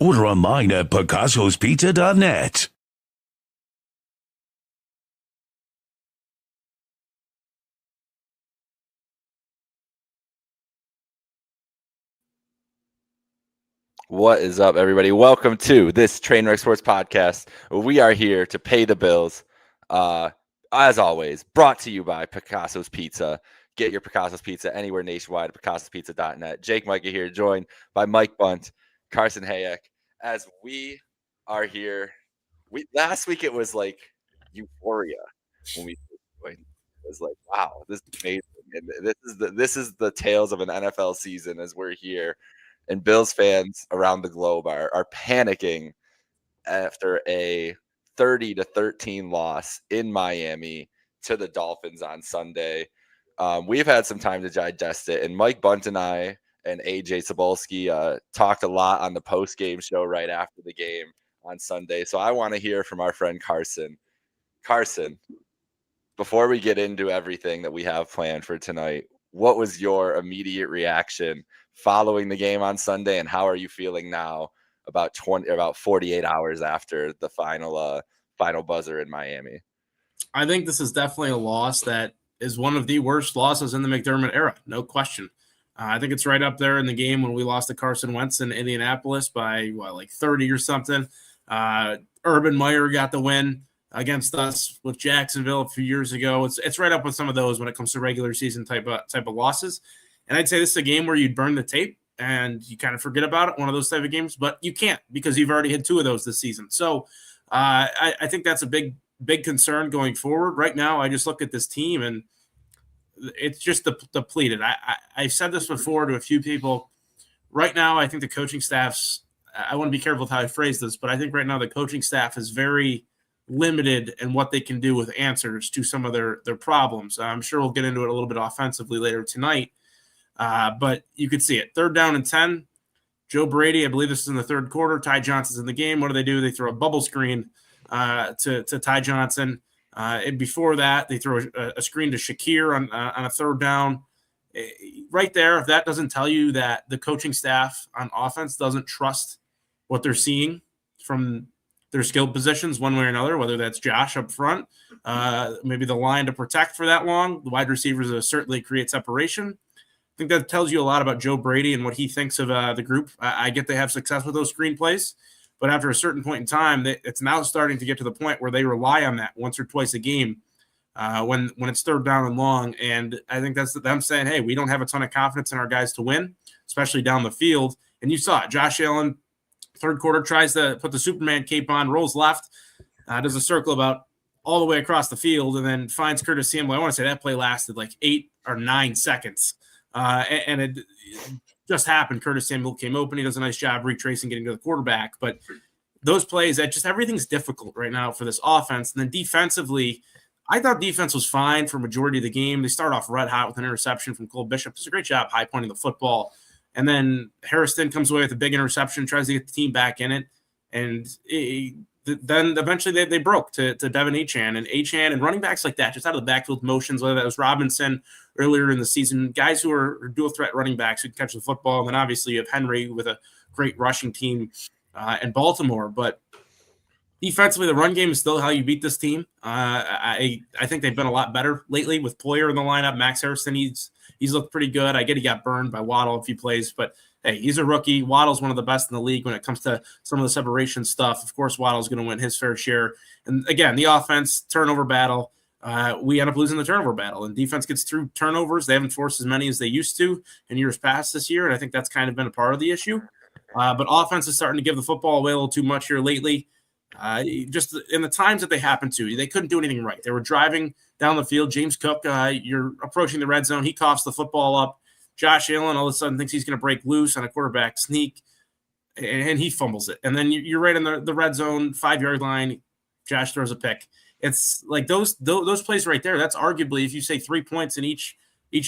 Order online at picassospizza.net. What is up, everybody? Welcome to this Trainwreck Sports Podcast. We are here to pay the bills. As always, brought to you by Picasso's Pizza. Get your Picasso's Pizza anywhere nationwide at picassospizza.net. Jake Micah here, joined by Mike Bunt, Carson Hayek. As we are here, last week it was like euphoria when we joined. It was like, wow, this is amazing. And this is the tales of an NFL season as we're here. And Bills fans around the globe are panicking after a 30-13 loss in Miami to the Dolphins on Sunday. We've had some time to digest it, and Mike Bunt and I and AJ Cebulski talked a lot on the post-game show right after the game on Sunday. So I want to hear from our friend Carson. Carson, before we get into everything that we have planned for tonight, what was your immediate reaction following the game on Sunday, and how are you feeling now about 48 hours after the final buzzer in Miami? I think this is definitely a loss that is one of the worst losses in the McDermott era, no question. I think it's right up there in the game when we lost to Carson Wentz in Indianapolis by, 30 or something. Urban Meyer got the win against us with Jacksonville a few years ago. It's right up with some of those when it comes to regular season type of losses. And I'd say this is a game where you'd burn the tape and you kind of forget about it, one of those type of games, but you can't because you've already had two of those this season. So I think that's a big concern going forward. Right now, I just look at this team and it's just depleted. I've said this before to a few people. Right now, I think the coaching staff's – I want to be careful with how I phrase this, but I think right now the coaching staff is very limited in what they can do with answers to some of their problems. I'm sure we'll get into it a little bit offensively later tonight. But you could see it. 3rd down and 10. Joe Brady, I believe this is in the third quarter. Ty Johnson's in the game. What do? They throw a bubble screen to Ty Johnson. And before that, they throw a screen to Shakir on a 3rd down. Right there, if that doesn't tell you that the coaching staff on offense doesn't trust what they're seeing from their skilled positions one way or another, whether that's Josh up front, maybe the line to protect for that long, the wide receivers certainly create separation. I think that tells you a lot about Joe Brady and what he thinks of the group. I get they have success with those screenplays, but after a certain point in time, it's now starting to get to the point where they rely on that once or twice a game when it's 3rd down and long. And I think that's them saying, hey, we don't have a ton of confidence in our guys to win, especially down the field. And you saw it. Josh Allen, 3rd quarter, tries to put the Superman cape on, rolls left, does a circle about all the way across the field, and then finds Curtis Samuel. I want to say that play lasted like 8 or 9 seconds. And it just happened. Curtis Samuel came open. He does a nice job retracing, getting to the quarterback. But those plays, that just everything's difficult right now for this offense. And then defensively, I thought defense was fine for majority of the game. They start off red hot with an interception from Cole Bishop. Does a great job high pointing the football. And then Harrison comes away with a big interception, tries to get the team back in it. And then eventually they broke to Devin Achane. And Achane and running backs like that, just out of the backfield motions, whether that was Robinson earlier in the season, guys who are dual threat running backs who can catch the football. And then obviously you have Henry with a great rushing team in Baltimore. But defensively, the run game is still how you beat this team. I think they've been a lot better lately with Poyer in the lineup. Max Harrison, he's looked pretty good. I get he got burned by Waddle a few plays, but hey, he's a rookie. Waddle's one of the best in the league when it comes to some of the separation stuff. Of course, Waddle's going to win his fair share. And again, the offense, turnover battle, we end up losing the turnover battle. And defense gets through turnovers. They haven't forced as many as they used to in years past this year, and I think that's kind of been a part of the issue. But offense is starting to give the football away a little too much here lately. Just in the times that they happened to, they couldn't do anything right. They were driving down the field. James Cook, you're approaching the red zone. He coughs the football up. Josh Allen all of a sudden thinks he's going to break loose on a quarterback sneak, and he fumbles it. And then you're right in the red zone, 5-yard line. Josh throws a pick. It's like those plays right there. That's arguably, if you say 3 points in each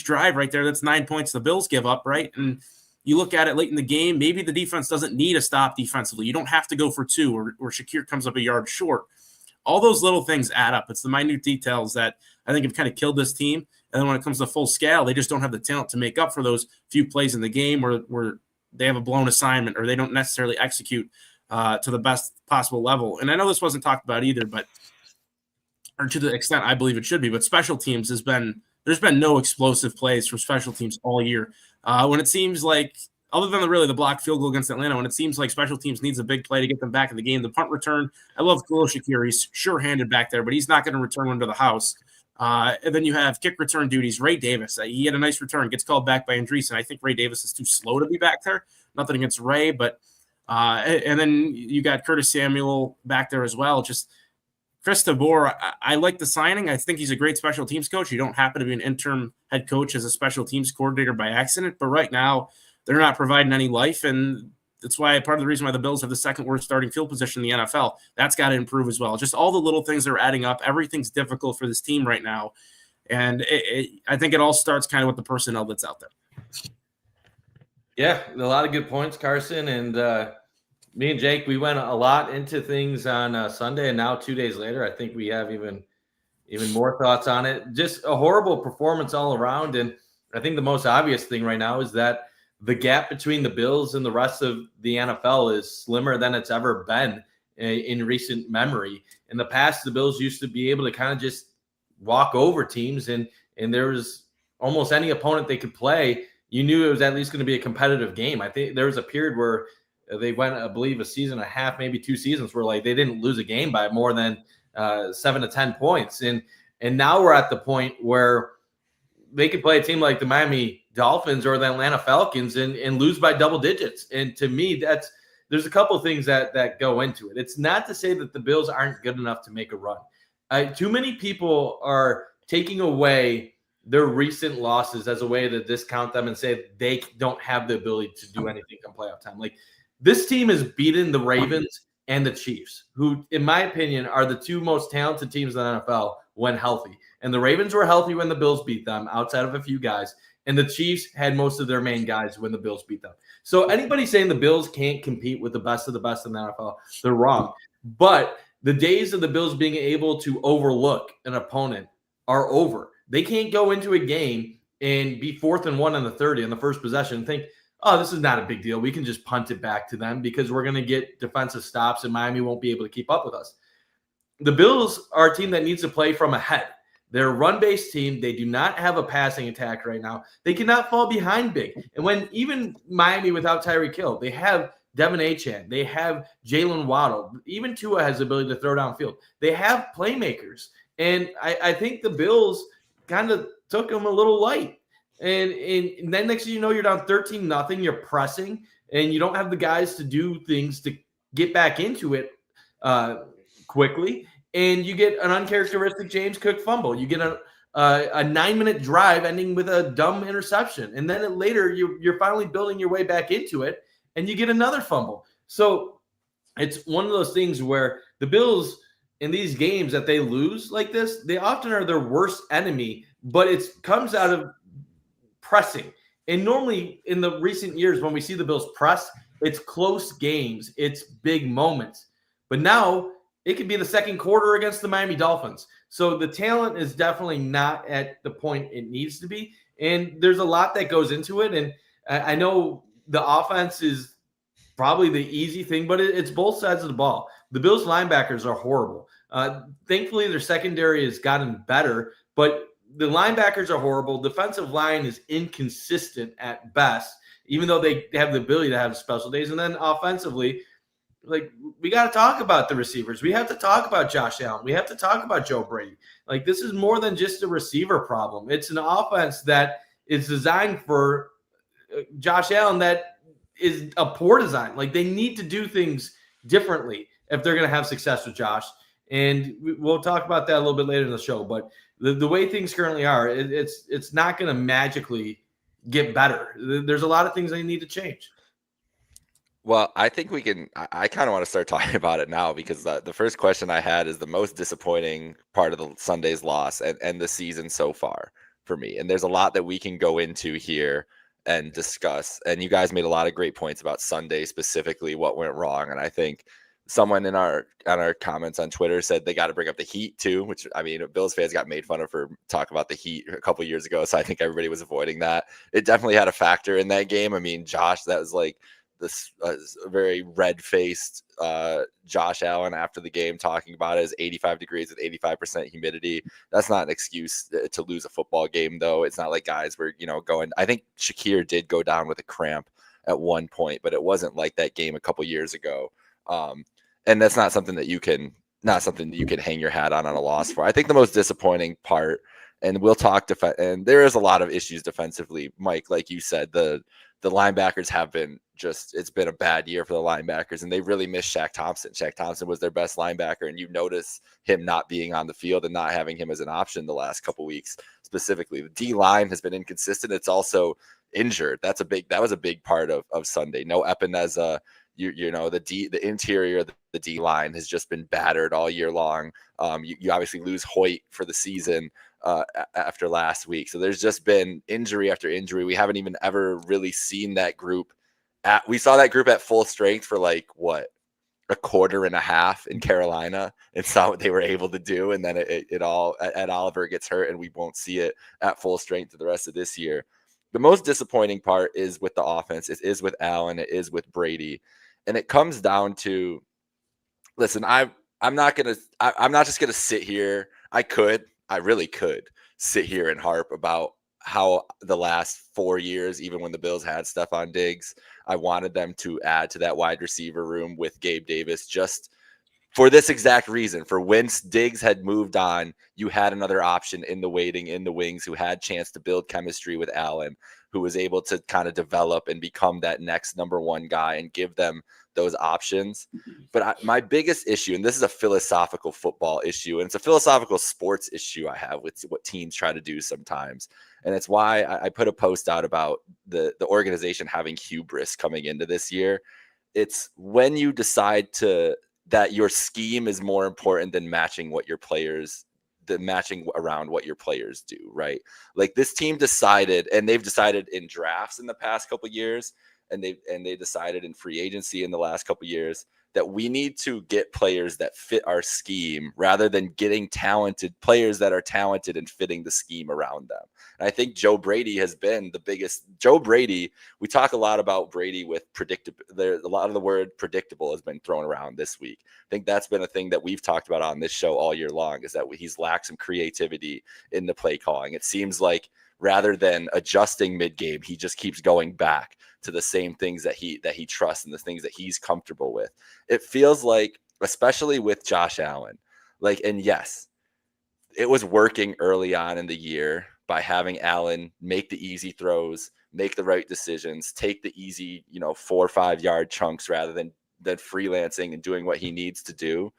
drive right there, that's 9 points the Bills give up, right? And you look at it late in the game, maybe the defense doesn't need a stop defensively. You don't have to go for 2 or Shakir comes up a yard short. All those little things add up. It's the minute details that I think have kind of killed this team. And then when it comes to full scale, they just don't have the talent to make up for those few plays in the game where they have a blown assignment or they don't necessarily execute to the best possible level. And I know this wasn't talked about either, or to the extent I believe it should be, but special teams there's been no explosive plays from special teams all year. When it seems like, other than the blocked field goal against Atlanta, when it seems like special teams needs a big play to get them back in the game, the punt return, I love Khalil Shakir. He's sure-handed back there, but he's not going to return one to the house. And then you have kick return duties. Ray Davis, he had a nice return, gets called back by Andreessen. I think Ray Davis is too slow to be back there. Nothing against Ray, but and then you got Curtis Samuel back there as well. Just Chris Tabor, I like the signing. I think he's a great special teams coach. You don't happen to be an interim head coach as a special teams coordinator by accident, but right now they're not providing any life, and that's why part of the reason why the Bills have the second worst starting field position in the NFL. That's got to improve as well. Just all the little things are adding up. Everything's difficult for this team right now, and I think it all starts kind of with the personnel that's out there. Yeah, a lot of good points, Carson, and me and Jake, we went a lot into things on Sunday, and now 2 days later, I think we have even more thoughts on it. Just a horrible performance all around, and I think the most obvious thing right now is that the gap between the Bills and the rest of the NFL is slimmer than it's ever been in recent memory. In the past, the Bills used to be able to kind of just walk over teams, and there was almost any opponent they could play, you knew it was at least going to be a competitive game. I think there was a period where they went, I believe, a season and a half, maybe 2 seasons, where like they didn't lose a game by more than 7 to 10 points. And now we're at the point where they could play a team like the Miami Dolphins or the Atlanta Falcons and lose by double digits. And to me, there's a couple of things that go into it. It's not to say that the Bills aren't good enough to make a run. Too many people are taking away their recent losses as a way to discount them and say they don't have the ability to do anything come playoff time. Like, this team has beaten the Ravens and the Chiefs, who, in my opinion, are the two most talented teams in the NFL when healthy. And the Ravens were healthy when the Bills beat them, outside of a few guys. And the Chiefs had most of their main guys when the Bills beat them. So anybody saying the Bills can't compete with the best of the best in the NFL, they're wrong. But the days of the Bills being able to overlook an opponent are over. They can't go into a game and be 4th and 1 on the 30 on the first possession and think, oh, this is not a big deal. We can just punt it back to them because we're going to get defensive stops and Miami won't be able to keep up with us. The Bills are a team that needs to play from ahead. They're a run-based team. They do not have a passing attack right now. They cannot fall behind big. And when even Miami without Tyreek Hill, they have Devin Achane. They have Jalen Waddle. Even Tua has the ability to throw downfield. They have playmakers. And I think the Bills kind of took them a little light. And then next thing you know, you're down 13-0. You're pressing, and you don't have the guys to do things to get back into it quickly. And you get an uncharacteristic James Cook fumble. You get a 9-minute drive ending with a dumb interception. And then later, you're finally building your way back into it, and you get another fumble. So it's one of those things where the Bills, in these games that they lose like this, they often are their worst enemy, but it comes out of pressing. And normally in the recent years, when we see the Bills press, it's close games, it's big moments. But now it could be the second quarter against the Miami Dolphins. So the talent is definitely not at the point it needs to be. And there's a lot that goes into it. And I know the offense is probably the easy thing, but it's both sides of the ball. The Bills linebackers are horrible. Thankfully, their secondary has gotten better, but the linebackers are horrible. Defensive line is inconsistent at best, even though they have the ability to have special days. And then offensively, like, we got to talk about the receivers. We have to talk about Josh Allen. We have to talk about Joe Brady. Like, this is more than just a receiver problem. It's an offense that is designed for Josh Allen that is a poor design. Like, they need to do things differently if they're going to have success with Josh. And we'll talk about that a little bit later in the show. But the way things currently are, it's not going to magically get better. There's a lot of things they need to change. Well, I think we can. I kind of want to start talking about it now, because the first question I had is the most disappointing part of the Sunday's loss and the season so far for me. And there's a lot that we can go into here and discuss. And you guys made a lot of great points about Sunday, specifically what went wrong. And I think someone on our comments on Twitter said they got to bring up the Heat too, which I mean, Bills fans got made fun of for talking about the Heat a couple years ago. So I think everybody was avoiding that. It definitely had a factor in that game. I mean, Josh, that was like this very red-faced Josh Allen after the game talking about it as 85 degrees with 85% humidity. That's not an excuse to lose a football game, though. It's not like guys were, going. I think Shakir did go down with a cramp at one point, but it wasn't like that game a couple years ago. And that's not something that you can hang your hat on a loss for. I think the most disappointing part, and we'll talk and there is a lot of issues defensively, Mike, like you said, the linebackers have been it's been a bad year for the linebackers, and they really missed Shaq Thompson. Shaq Thompson was their best linebacker, and you notice him not being on the field and not having him as an option the last couple weeks. Specifically, the D line has been inconsistent. It's also injured. That was a big part of Sunday. No Epineza. The interior of the D line has just been battered all year long. You obviously lose Hoyt for the season after last week. So there's just been injury after injury. We haven't even ever really seen that group. We saw that group at full strength for a quarter and a half in Carolina and saw what they were able to do. And then it all Ed Oliver gets hurt and we won't see it at full strength for the rest of this year. The most disappointing part is with the offense. It is with Allen. It is with Brady. And it comes down to, listen, I'm not just going to sit here. I really could sit here and harp about how the last 4 years, even when the Bills had Stephon Diggs, I wanted them to add to that wide receiver room with Gabe Davis just for this exact reason. For when Diggs had moved on, you had another option in the wings who had chance to build chemistry with Allen, who was able to kind of develop and become that next number one guy and give them those options. But my biggest issue, and this is a philosophical football issue, and it's a philosophical sports issue I have with what teams try to do sometimes. And it's why I put a post out about the organization having hubris coming into this year. It's when you decide that your scheme is more important than matching around what your players do, right? Like this team decided, and they've decided in drafts in the past couple of years, and they decided in free agency in the last couple of years that we need to get players that fit our scheme rather than getting talented players that are talented and fitting the scheme around them. And I think Joe Brady has been the biggest. Joe Brady, we talk a lot about Brady with predictable. A lot of the word predictable has been thrown around this week. I think that's been a thing that we've talked about on this show all year long, is that he's lacked some creativity in the play calling. It seems like rather than adjusting mid-game, he just keeps going back to the same things that he trusts and the things that he's comfortable with. It feels like, especially with Josh Allen, and yes, it was working early on in the year by having Allen make the easy throws, make the right decisions, take the easy, 4 or 5 yard chunks rather than freelancing and doing what he needs to do.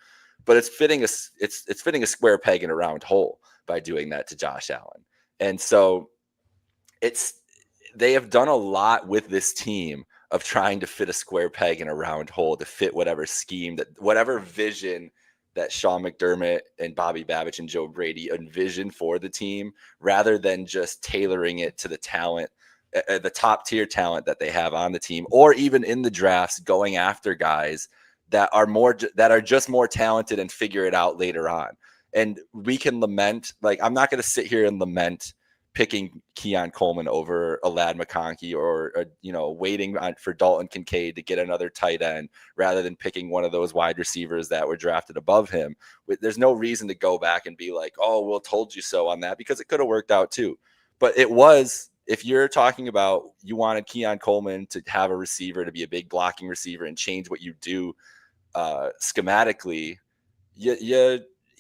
But it's fitting a square peg in a round hole by doing that to Josh Allen. And so they have done a lot with this team of trying to fit a square peg in a round hole to fit whatever scheme, whatever vision that Sean McDermott and Bobby Babich and Joe Brady envision for the team, rather than just tailoring it to the talent, the top tier talent that they have on the team, or even in the drafts going after guys that are just more talented and figure it out later on. And we can lament, I'm not going to sit here and lament picking Keon Coleman over Ladd McConkey or waiting for Dalton Kincaid to get another tight end rather than picking one of those wide receivers that were drafted above him. There's no reason to go back and be like, oh, well, told you so on that, because it could have worked out too. But it was, if you're talking about you wanted Keon Coleman to have a receiver, to be a big blocking receiver and change what you do schematically,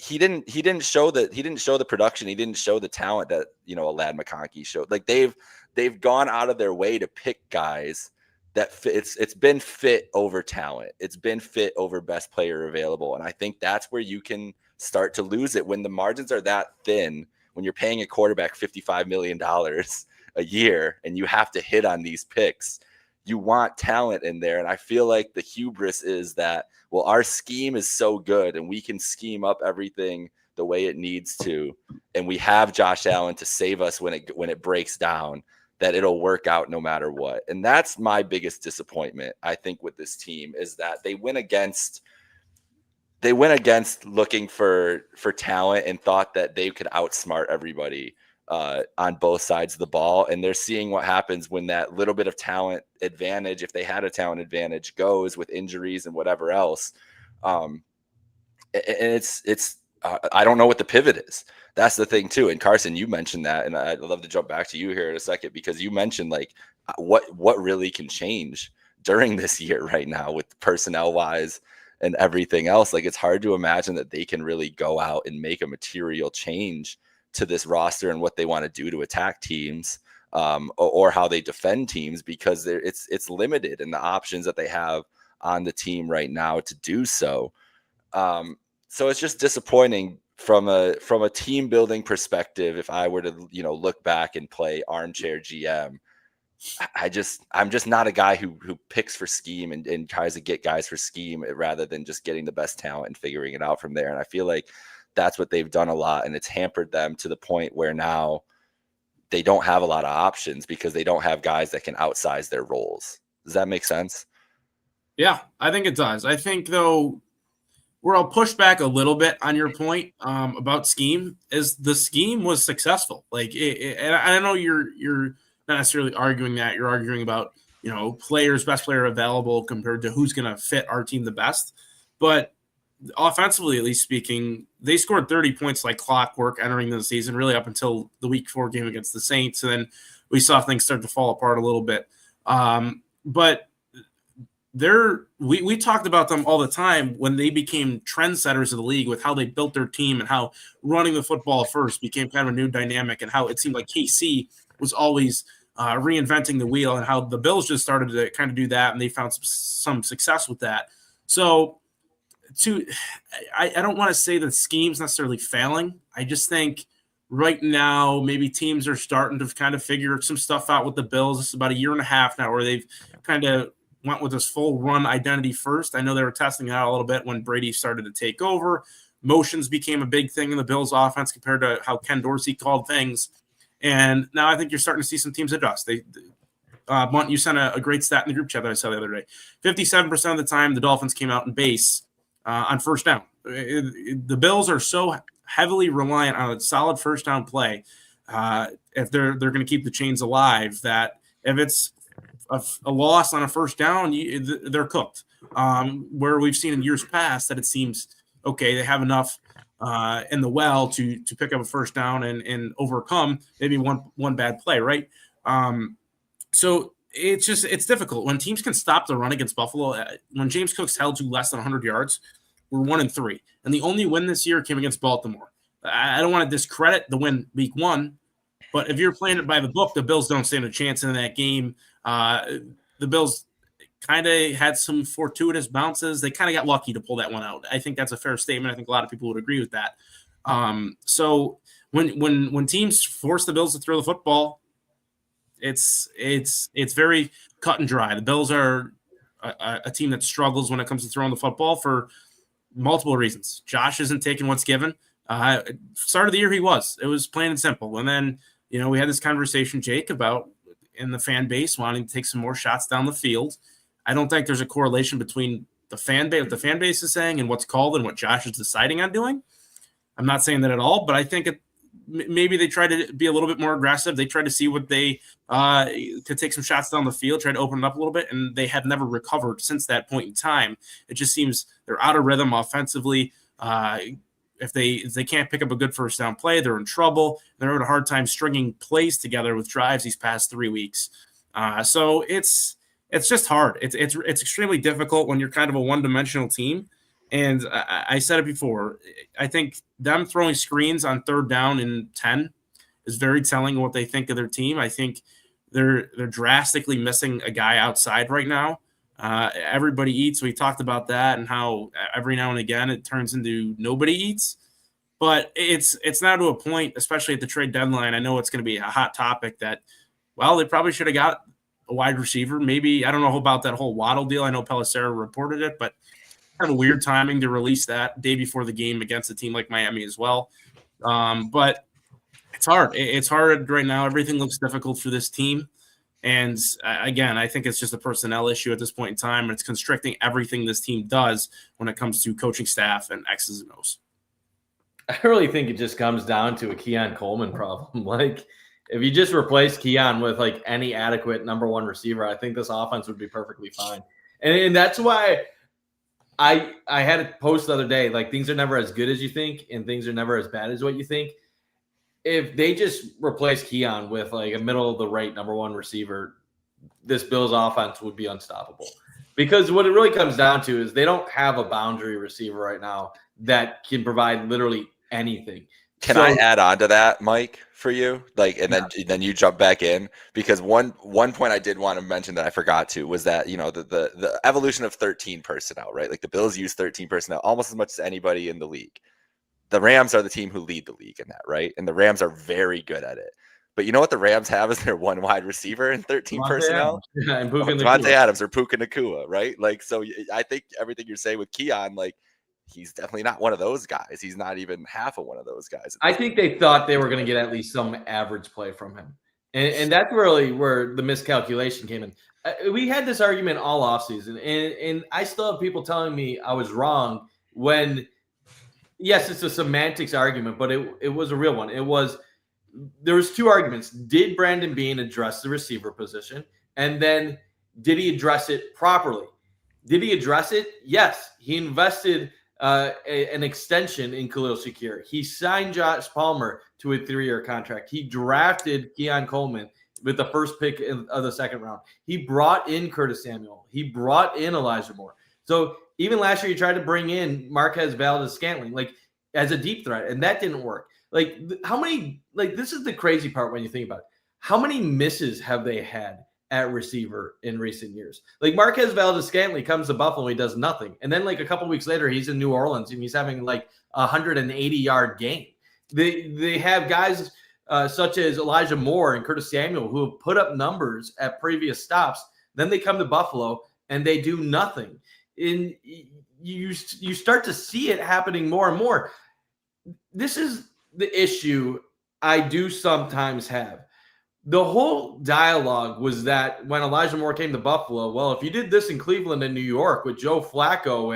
he didn't show the production. He didn't show the talent that, a Ladd McConkey showed. They've gone out of their way to pick guys that fit. It's been fit over talent. It's been fit over best player available. And I think that's where you can start to lose it when the margins are that thin, when you're paying a quarterback $55 million a year and you have to hit on these picks. You want talent in there. And I feel like the hubris is that, well, our scheme is so good and we can scheme up everything the way it needs to. And we have Josh Allen to save us when it breaks down, that it'll work out no matter what. And that's my biggest disappointment, I think, with this team, is that they went against they went against looking for talent and thought that they could outsmart everybody on both sides of the ball. And they're seeing what happens when that little bit of talent advantage, if they had a talent advantage, goes with injuries and whatever else. And it's I don't know what the pivot is. That's the thing too. And Carson, you mentioned that, and I'd love to jump back to you here in a second, because you mentioned like what really can change during this year right now with personnel wise and everything else. Like, it's hard to imagine that they can really go out and make a material change to this roster and what they want to do to attack teams, or how they defend teams, because it's limited in the options that they have on the team right now to do so. So it's just disappointing from a team building perspective. If I were to, look back and play armchair GM, I'm just not a guy who picks for scheme and tries to get guys for scheme rather than just getting the best talent and figuring it out from there. And I feel like that's what they've done a lot, and it's hampered them to the point where now they don't have a lot of options because they don't have guys that can outsize their roles. Does that make sense? Yeah, I think it does. I think, though, where I'll push back a little bit on your point about scheme is the scheme was successful. Like, and I know you're not necessarily arguing that. You're arguing about, best player available compared to who's going to fit our team the best. But offensively, at least speaking, they scored 30 points like clockwork entering the season, really up until the Week 4 game against the Saints. And then we saw things start to fall apart a little bit. But we talked about them all the time when they became trendsetters of the league with how they built their team and how running the football first became kind of a new dynamic, and how it seemed like KC was always reinventing the wheel, and how the Bills just started to kind of do that, and they found some success with that. So I don't want to say that scheme's necessarily failing. I just think right now maybe teams are starting to kind of figure some stuff out with the Bills. It's about a year and a half now where they've kind of went with this full run identity first. I know they were testing it out a little bit when Brady started to take over. Motions became a big thing in the Bills offense compared to how Ken Dorsey called things. And now I think you're starting to see some teams adjust. Munt, you sent a great stat in the group chat that I saw the other day. 57% of the time, the Dolphins came out in base on first down. The Bills are so heavily reliant on a solid first down play if they're going to keep the chains alive, that if it's a loss on a first down, they're cooked. Where we've seen in years past that it seems, okay, they have enough in the well to pick up a first down and overcome maybe one bad play, right? So it's difficult. When teams can stop the run against Buffalo, when James Cook's held to less than 100 yards, we're 1-3. And the only win this year came against Baltimore. I don't want to discredit the win week 1, but if you're playing it by the book, the Bills don't stand a chance in that game. The Bills kind of had some fortuitous bounces. They kind of got lucky to pull that one out. I think that's a fair statement. I think a lot of people would agree with that. So when teams force the Bills to throw the football, it's very cut and dry. The Bills are a team that struggles when it comes to throwing the football for multiple reasons. Josh isn't taking what's given. Start of the year, he was. It was plain and simple. And then, we had this conversation, Jake, about in the fan base wanting to take some more shots down the field. I don't think there's a correlation between the fan base, what the fan base is saying, and what's called and what Josh is deciding on doing. I'm not saying that at all, but I think maybe they try to be a little bit more aggressive. They try to see what they could take some shots down the field, try to open it up a little bit, and they have never recovered since that point in time. It just seems they're out of rhythm offensively. If they can't pick up a good first down play, they're in trouble. They're having a hard time stringing plays together with drives these past 3 weeks. So it's just hard. It's extremely difficult when you're kind of a one-dimensional team. And I said it before. I think them throwing screens on third down and 10 is very telling of what they think of their team. I think they're drastically missing a guy outside right now. Everybody eats. We talked about that and how every now and again it turns into nobody eats. But it's now to a point, especially at the trade deadline. I know it's going to be a hot topic that, well, they probably should have got a wide receiver. Maybe, I don't know about that whole Waddle deal. I know Pelissero reported it, but kind of weird timing to release that day before the game against a team like Miami as well. But it's hard. It's hard right now. Everything looks difficult for this team. And again, I think it's just a personnel issue at this point in time, and it's constricting everything this team does when it comes to coaching staff and X's and O's. I really think it just comes down to a Keon Coleman problem. Like, if you just replace Keon with like any adequate number one receiver, I think this offense would be perfectly fine. And that's why I had a post the other day, like, things are never as good as you think and things are never as bad as what you think. If they just replace Keon with like a middle of the right number one receiver, this Bills offense would be unstoppable. Because what it really comes down to is they don't have a boundary receiver right now that can provide literally anything. Can I add on to that, Mike, for you? Like, and then you jump back in, because one point I did want to mention that I forgot to was that, you know, the evolution of 13 personnel, right? Like, the Bills use 13 personnel almost as much as anybody in the league. The Rams are the team who lead the league in that, right? And the Rams are very good at it. But you know what the Rams have as their one wide receiver in 13 personnel? Yeah, and Devontae Adams or Puka Nacua, right? Like, so I think everything you're saying with Keon, like, he's definitely not one of those guys. He's not even half of one of those guys. I think they thought they were going to get at least some average play from him. And that's really where the miscalculation came in. We had this argument all offseason, and I still have people telling me I was wrong when – yes, it's a semantics argument, but it was a real one. There was two arguments. Did Brandon Beane address the receiver position? And then did he address it properly? Did he address it? Yes. He invested an extension in Khalil Shakir. He signed Josh Palmer to a 3-year contract. He drafted Keon Coleman with the first pick of the second round. He brought in Curtis Samuel. He brought in Elijah Moore. So even last year, he tried to bring in Marquez Valdes-Scantling, like, as a deep threat, and that didn't work. Like, how many, like, this is the crazy part when you think about it. How many misses have they had at receiver in recent years? Like, Marquez Valdes-Scantling comes to Buffalo, he does nothing. And then, like, a couple weeks later, he's in New Orleans, and he's having, like, a 180-yard game. They have guys such as Elijah Moore and Curtis Samuel who have put up numbers at previous stops. Then they come to Buffalo, and they do nothing. And you start to see it happening more and more. This is the issue I do sometimes have. The whole dialogue was that when Elijah Moore came to Buffalo, well, if you did this in Cleveland and New York with Joe Flacco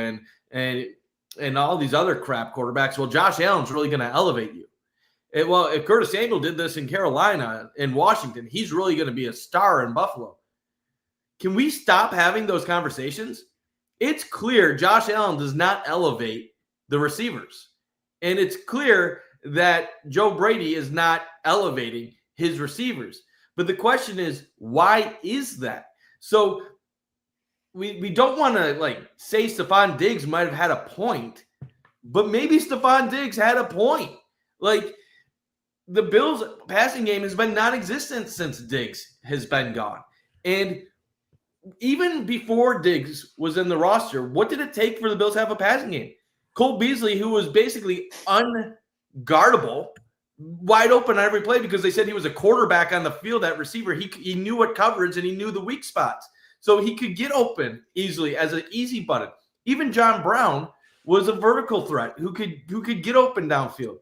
and all these other crap quarterbacks, well, Josh Allen's really going to elevate you. Well, if Curtis Samuel did this in Carolina and Washington, he's really going to be a star in Buffalo. Can we stop having those conversations? It's clear Josh Allen does not elevate the receivers. And it's clear that Joe Brady is not elevating his receivers. But the question is, why is that? So we don't want to, like, say Stephon Diggs might have had a point, but maybe Stephon Diggs had a point. Like, the Bills' passing game has been non-existent since Diggs has been gone. And even before Diggs was in the roster, what did it take for the Bills to have a passing game? Cole Beasley, who was basically unguardable, wide open on every play because they said he was a quarterback on the field at receiver. He knew what coverage and he knew the weak spots. So he could get open easily as an easy button. Even John Brown was a vertical threat who could get open downfield.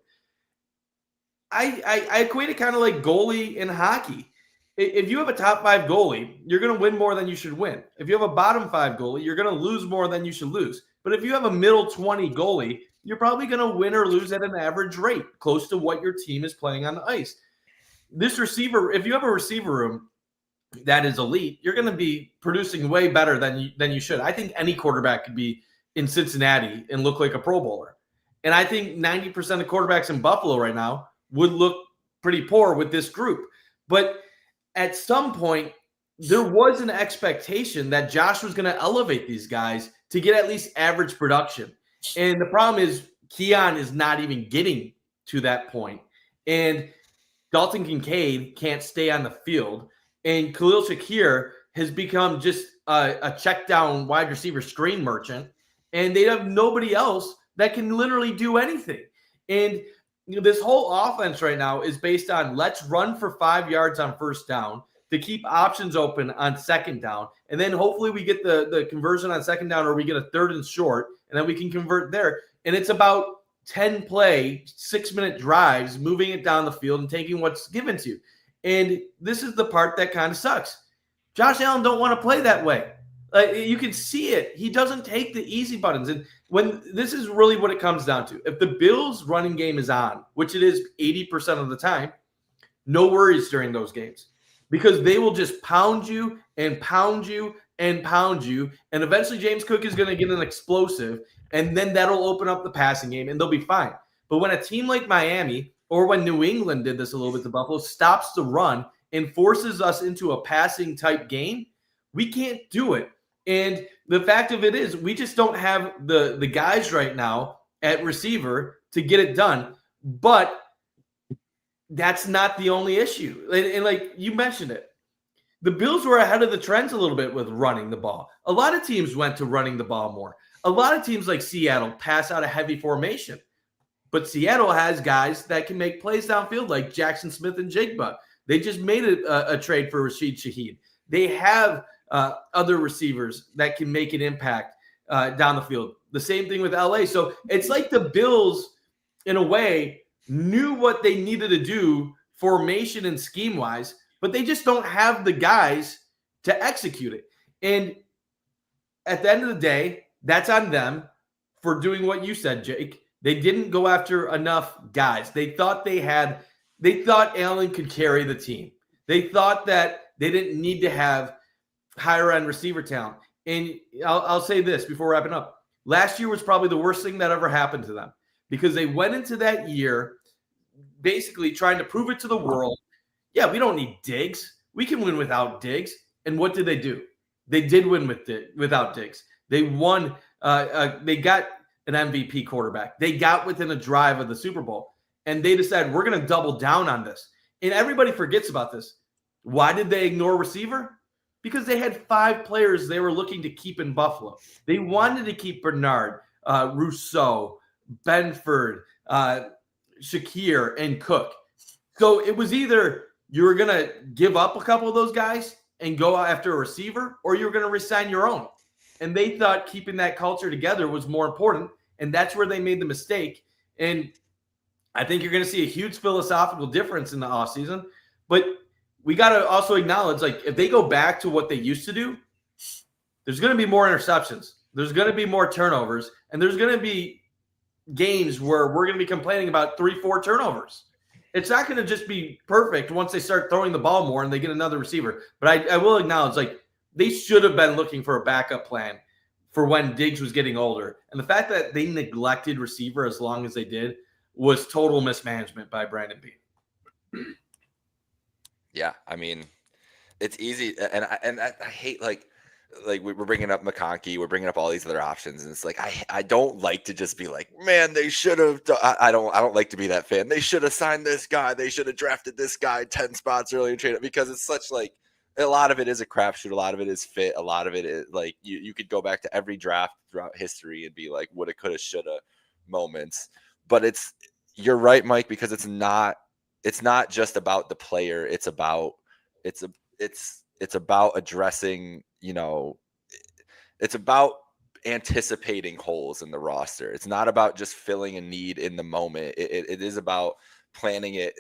I equate it kind of like goalie in hockey. If you have a top 5 goalie, you're going to win more than you should win. If you have a bottom 5 goalie, you're going to lose more than you should lose. But if you have a middle 20 goalie, you're probably going to win or lose at an average rate, close to what your team is playing on the ice. This receiver, if you have a receiver room that is elite, you're going to be producing way better than you should. I think any quarterback could be in Cincinnati and look like a Pro Bowler. And I think 90% of quarterbacks in Buffalo right now would look pretty poor with this group. But at some point, there was an expectation that Josh was going to elevate these guys to get at least average production. And the problem is Keon is not even getting to that point. And Dalton Kincaid can't stay on the field. And Khalil Shakir has become just a check down wide receiver screen merchant. And they have nobody else that can literally do anything. And this whole offense right now is based on let's run for 5 yards on first down to keep options open on second down. And then hopefully we get the conversion on second down, or we get a third and short, and then we can convert there. And it's about 10 play, 6-minute drives, moving it down the field and taking what's given to you. And this is the part that kind of sucks. Josh Allen don't want to play that way. You can see it. He doesn't take the easy buttons. And when this is really what it comes down to. If the Bills' running game is on, which it is 80% of the time, no worries during those games because they will just pound you and pound you and pound you. And eventually James Cook is going to get an explosive, and then that'll open up the passing game, and they'll be fine. But when a team like Miami or when New England did this a little bit to Buffalo stops the run and forces us into a passing type game, we can't do it. And the fact of it is we just don't have the guys right now at receiver to get it done. But that's not the only issue. And like you mentioned it, the Bills were ahead of the trends a little bit with running the ball. A lot of teams went to running the ball more. A lot of teams like Seattle pass out a heavy formation. But Seattle has guys that can make plays downfield like Jackson Smith and Jigba. They just made a trade for Rashid Shaheed. They have other receivers that can make an impact down the field. The same thing with LA. So it's like the Bills, in a way, knew what they needed to do formation and scheme-wise, but they just don't have the guys to execute it. And at the end of the day, that's on them for doing what you said, Jake. They didn't go after enough guys. They thought Allen could carry the team. They thought that they didn't need to have higher-end receiver talent. And I'll say this before wrapping up. Last year was probably the worst thing that ever happened to them because they went into that year basically trying to prove it to the world. Yeah, we don't need Diggs. We can win without Diggs. And what did they do? They did win without Diggs. They won. They got an MVP quarterback. They got within a drive of the Super Bowl. And they decided, we're going to double down on this. And everybody forgets about this. Why did they ignore receiver? Because they had 5 players they were looking to keep in Buffalo. They wanted to keep Bernard, Rousseau, Benford, Shakir, and Cook. So it was either you were going to give up a couple of those guys and go after a receiver, or you were going to resign your own. And they thought keeping that culture together was more important, and that's where they made the mistake. And I think you're going to see a huge philosophical difference in the offseason. But we got to also acknowledge, like, if they go back to what they used to do, there's going to be more interceptions. There's going to be more turnovers, and there's going to be games where we're going to be complaining about 3-4 turnovers. It's not going to just be perfect once they start throwing the ball more and they get another receiver. But I will acknowledge, like, they should have been looking for a backup plan for when Diggs was getting older. And the fact that they neglected receiver as long as they did was total mismanagement by Brandon Beane. Yeah, I mean, it's easy, and I hate like we're bringing up McConkey, we're bringing up all these other options, and it's like I don't like to just be like, man, they should have. I don't like to be that fan. They should have signed this guy. They should have drafted this guy 10 spots early and traded, because it's such like a lot of it is a crapshoot. A lot of it is fit. A lot of it is like you could go back to every draft throughout history and be like woulda, coulda, shoulda moments. But you're right, Mike, because it's not just about the player. It's about addressing, it's about anticipating holes in the roster. It's not about just filling a need in the moment. It is about planning it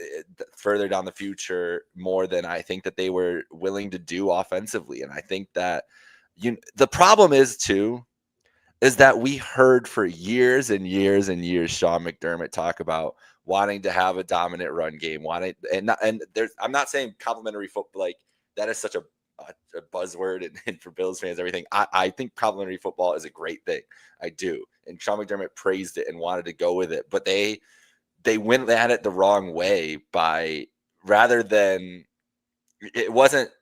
further down the future more than I think that they were willing to do offensively. And I think that the problem is that we heard for years and years and years Sean McDermott talk about wanting to have a dominant run game, I'm not saying complimentary football, like that is such a buzzword and for Bills fans, everything. I think complimentary football is a great thing. I do. And Sean McDermott praised it and wanted to go with it, but they went at it the wrong way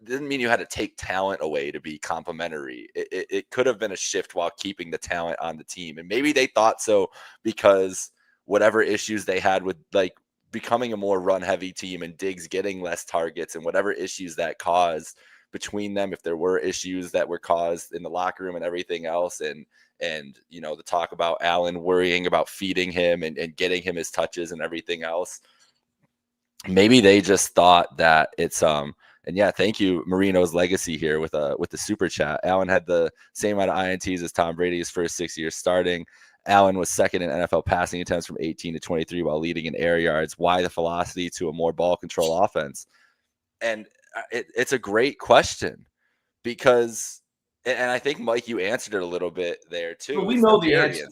didn't mean you had to take talent away to be complimentary. It could have been a shift while keeping the talent on the team. And maybe they thought so because whatever issues they had with like becoming a more run heavy team and Diggs getting less targets and whatever issues that caused between them, if there were issues that were caused in the locker room and everything else. And the talk about Allen worrying about feeding him and getting him his touches and everything else. Maybe they just thought that it's, and yeah, thank you, Marino's Legacy here with the super chat. Allen had the same amount of INTs as Tom Brady his first 6 years starting. Allen was second in NFL passing attempts from 18 to 23 while leading in air yards. Why the velocity to a more ball control offense? And it's a great question, because, and I think, Mike, you answered it a little bit there too. But we know the answer.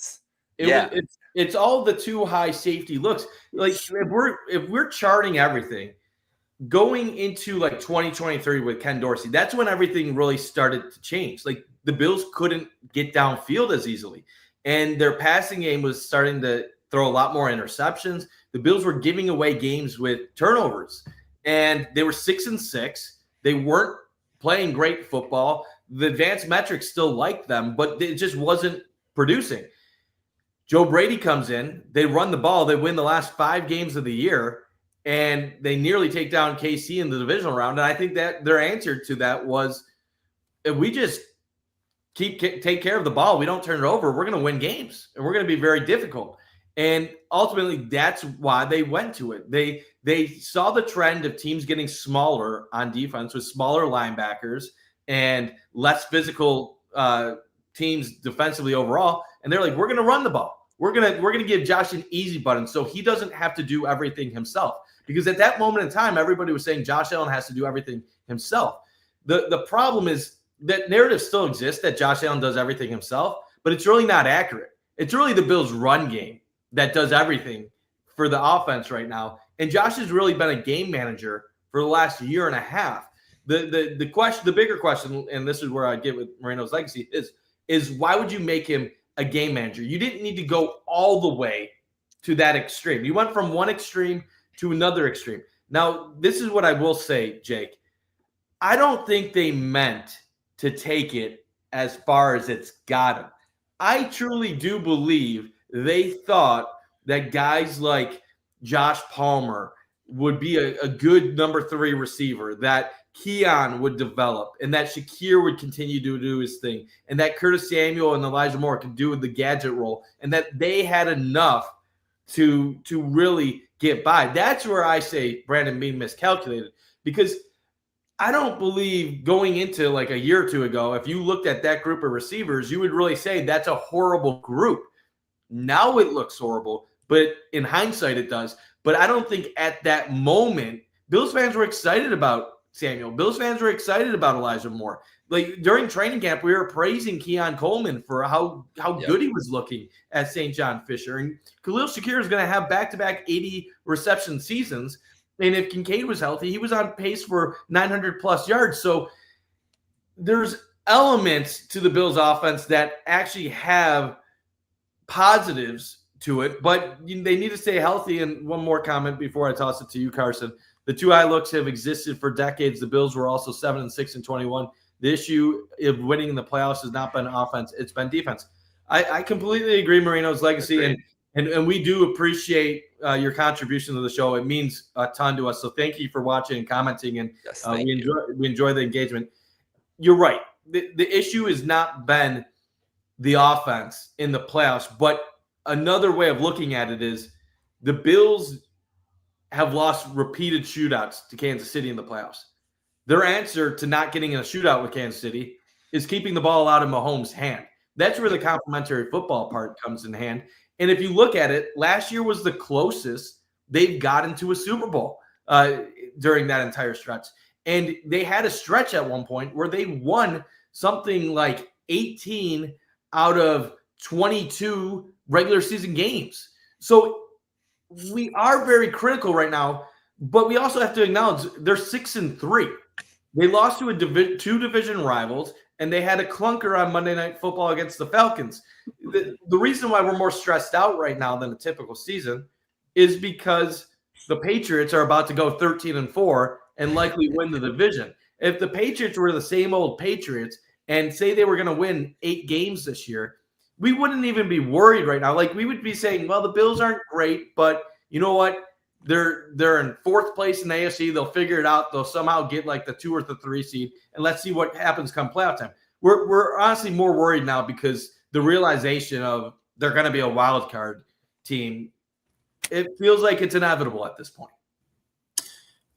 It's all the too high safety looks. Like if we're charting everything going into like 2023 with Ken Dorsey, that's when everything really started to change. Like the Bills couldn't get downfield as easily, and their passing game was starting to throw a lot more interceptions. The Bills were giving away games with turnovers, and they were 6-6. They weren't playing great football. The advanced metrics still liked them, but it just wasn't producing. Joe Brady comes in, they run the ball, they win the last 5 games of the year, and they nearly take down KC in the divisional round. And I think that their answer to that was, if we just take care of the ball, we don't turn it over, we're going to win games, and we're going to be very difficult. And ultimately, that's why they went to it. They saw the trend of teams getting smaller on defense with smaller linebackers and less physical teams defensively overall, and they're like, we're going to run the ball. We're gonna give Josh an easy button so he doesn't have to do everything himself. Because at that moment in time, everybody was saying Josh Allen has to do everything himself. The problem is that narrative still exists that Josh Allen does everything himself, but it's really not accurate. It's really the Bills' run game that does everything for the offense right now. And Josh has really been a game manager for the last year and a half. The question, the bigger question, and this is where I get with Marino's legacy, is why would you make him a game manager? You didn't need to go all the way to that extreme. You went from one extreme to another extreme. Now, this is what I will say, Jake. I don't think they meant to take it as far as it's gotten. I truly do believe they thought that guys like Josh Palmer would be a good number 3 receiver, that Keon would develop, and that Shakir would continue to do his thing, and that Curtis Samuel and Elijah Moore could do the gadget role, and that they had enough to really get by. That's where I say Brandon Beane miscalculated, because I don't believe going into like a year or two ago, if you looked at that group of receivers, you would really say that's a horrible group. Now it looks horrible, but in hindsight it does. But I don't think at that moment, Bills fans were excited about Samuel. Bills fans were excited about Elijah Moore. Like during training camp, we were praising Keon Coleman for how good he was looking at St. John Fisher. And Khalil Shakir is going to have back-to-back 80 reception seasons. And if Kincaid was healthy, he was on pace for 900-plus yards. So there's elements to the Bills offense that actually have positives to it, but they need to stay healthy. And one more comment before I toss it to you, Carson. The two high looks have existed for decades. The Bills were also 7-6 and 21. The issue of winning in the playoffs has not been offense; it's been defense. I completely agree. Marino's legacy, and we do appreciate your contribution to the show. It means a ton to us. So thank you for watching and commenting, and yes, we enjoy the engagement. You're right. The issue has not been the offense in the playoffs, but another way of looking at it is the Bills have lost repeated shootouts to Kansas City in the playoffs. Their answer to not getting in a shootout with Kansas City is keeping the ball out of Mahomes' hand. That's where the complementary football part comes in hand. And if you look at it, last year was the closest they've gotten to a Super Bowl during that entire stretch. And they had a stretch at one point where they won something like 18 out of 22 regular season games. So we are very critical right now, but we also have to acknowledge they're 6-3. They lost to two division rivals, and they had a clunker on Monday Night Football against the Falcons. The reason why we're more stressed out right now than a typical season is because the Patriots are about to go 13-4 and likely win the division. If the Patriots were the same old Patriots and say they were going to win 8 games this year, we wouldn't even be worried right now. Like, we would be saying, well, the Bills aren't great, but you know what? They're in 4th place in the AFC. They'll figure it out. They'll somehow get like the 2 or the 3 seed, and let's see what happens come playoff time. We're honestly more worried now because the realization of they're going to be a wild card team, it feels like it's inevitable at this point.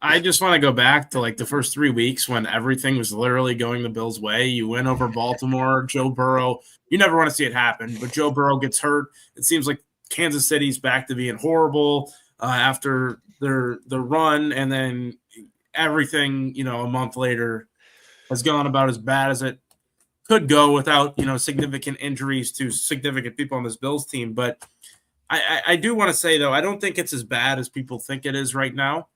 I just want to go back to like the first 3 weeks when everything was literally going the Bills' way. You win over Baltimore, Joe Burrow. You never want to see it happen, but Joe Burrow gets hurt. It seems like Kansas City's back to being horrible after their run, and then everything, a month later has gone about as bad as it could go without, significant injuries to significant people on this Bills team. But I do want to say, though, I don't think it's as bad as people think it is right now.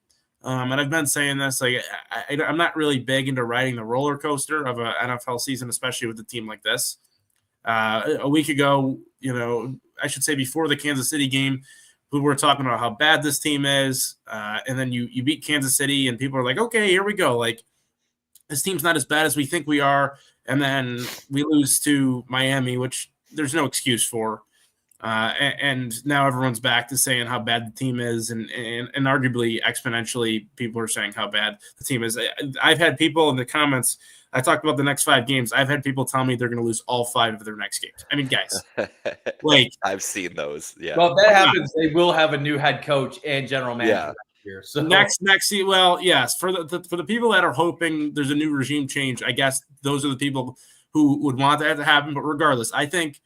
And I've been saying this, like, I'm not really big into riding the roller coaster of an NFL season, especially with a team like this. A week ago, I should say before the Kansas City game, we were talking about how bad this team is. And then you beat Kansas City and people are like, okay, here we go. Like, this team's not as bad as we think we are. And then we lose to Miami, which there's no excuse for. And now everyone's back to saying how bad the team is, and arguably exponentially people are saying how bad the team is. I've had people in the comments, I talked about the next 5 games. I've had people tell me they're going to lose all 5 of their next games. I mean, guys, like, I've seen those. Yeah. Well, if that happens, they will have a new head coach and general manager next year. So next season, well, yes, for the people that are hoping there's a new regime change, I guess those are the people who would want that to happen. But regardless, I think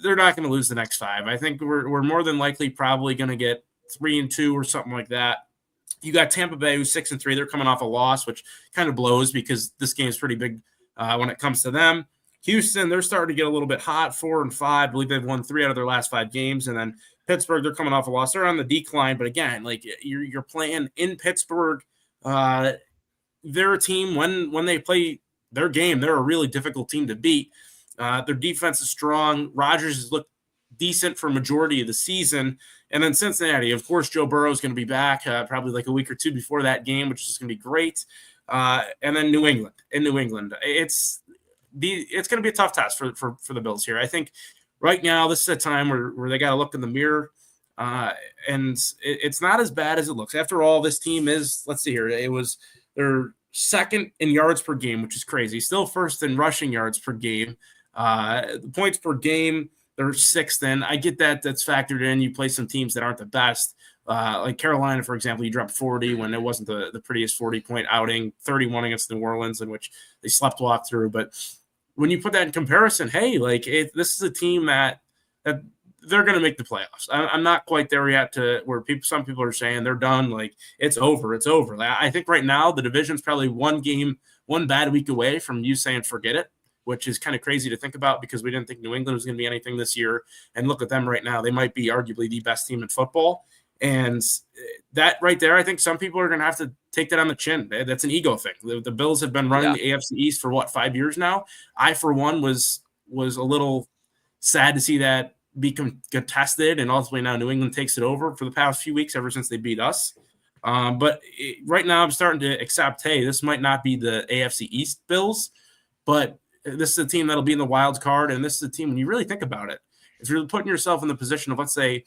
they're not going to lose the next 5. I think we're more than likely probably going to get 3-2 or something like that. You got Tampa Bay, who's 6-3. They're coming off a loss, which kind of blows because this game is pretty big when it comes to them. Houston, they're starting to get a little bit hot, 4-5. I believe they've won 3 out of their last 5 games. And then Pittsburgh, they're coming off a loss. They're on the decline. But again, like, you're playing in Pittsburgh. They're a team when they play their game, they're a really difficult team to beat. Their defense is strong. Rodgers has looked decent for a majority of the season. And then Cincinnati, of course, Joe Burrow is going to be back probably like a week or 2 before that game, which is going to be great. And then New England. In New England, it's going to be a tough task for the Bills here. I think right now this is a time where they got to look in the mirror, and it's not as bad as it looks. After all, this team is, let's see here, it was their second in yards per game, which is crazy. Still first in rushing yards per game. The points per game, they're 6th in. I get that that's factored in. You play some teams that aren't the best. Like Carolina, for example, you dropped 40 when it wasn't the prettiest 40-point outing, 31 against New Orleans, in which they slept walk through. But when you put that in comparison, hey, like, this is a team that they're going to make the playoffs. I'm not quite there yet to where some people are saying they're done. Like, it's over. It's over. I think right now the division's probably one bad week away from you saying forget it, which is kind of crazy to think about because we didn't think New England was going to be anything this year. And look at them right now. They might be arguably the best team in football. And that right there, I think some people are going to have to take that on the chin. That's an ego thing. The Bills have been running the AFC East for 5 years now. I, for one, was a little sad to see that be contested, and ultimately now New England takes it over for the past few weeks ever since they beat us. But right now I'm starting to accept, hey, this might not be the AFC East Bills, but this is a team that'll be in the wild card, and this is a team, when you really think about it, if you're putting yourself in the position of, let's say,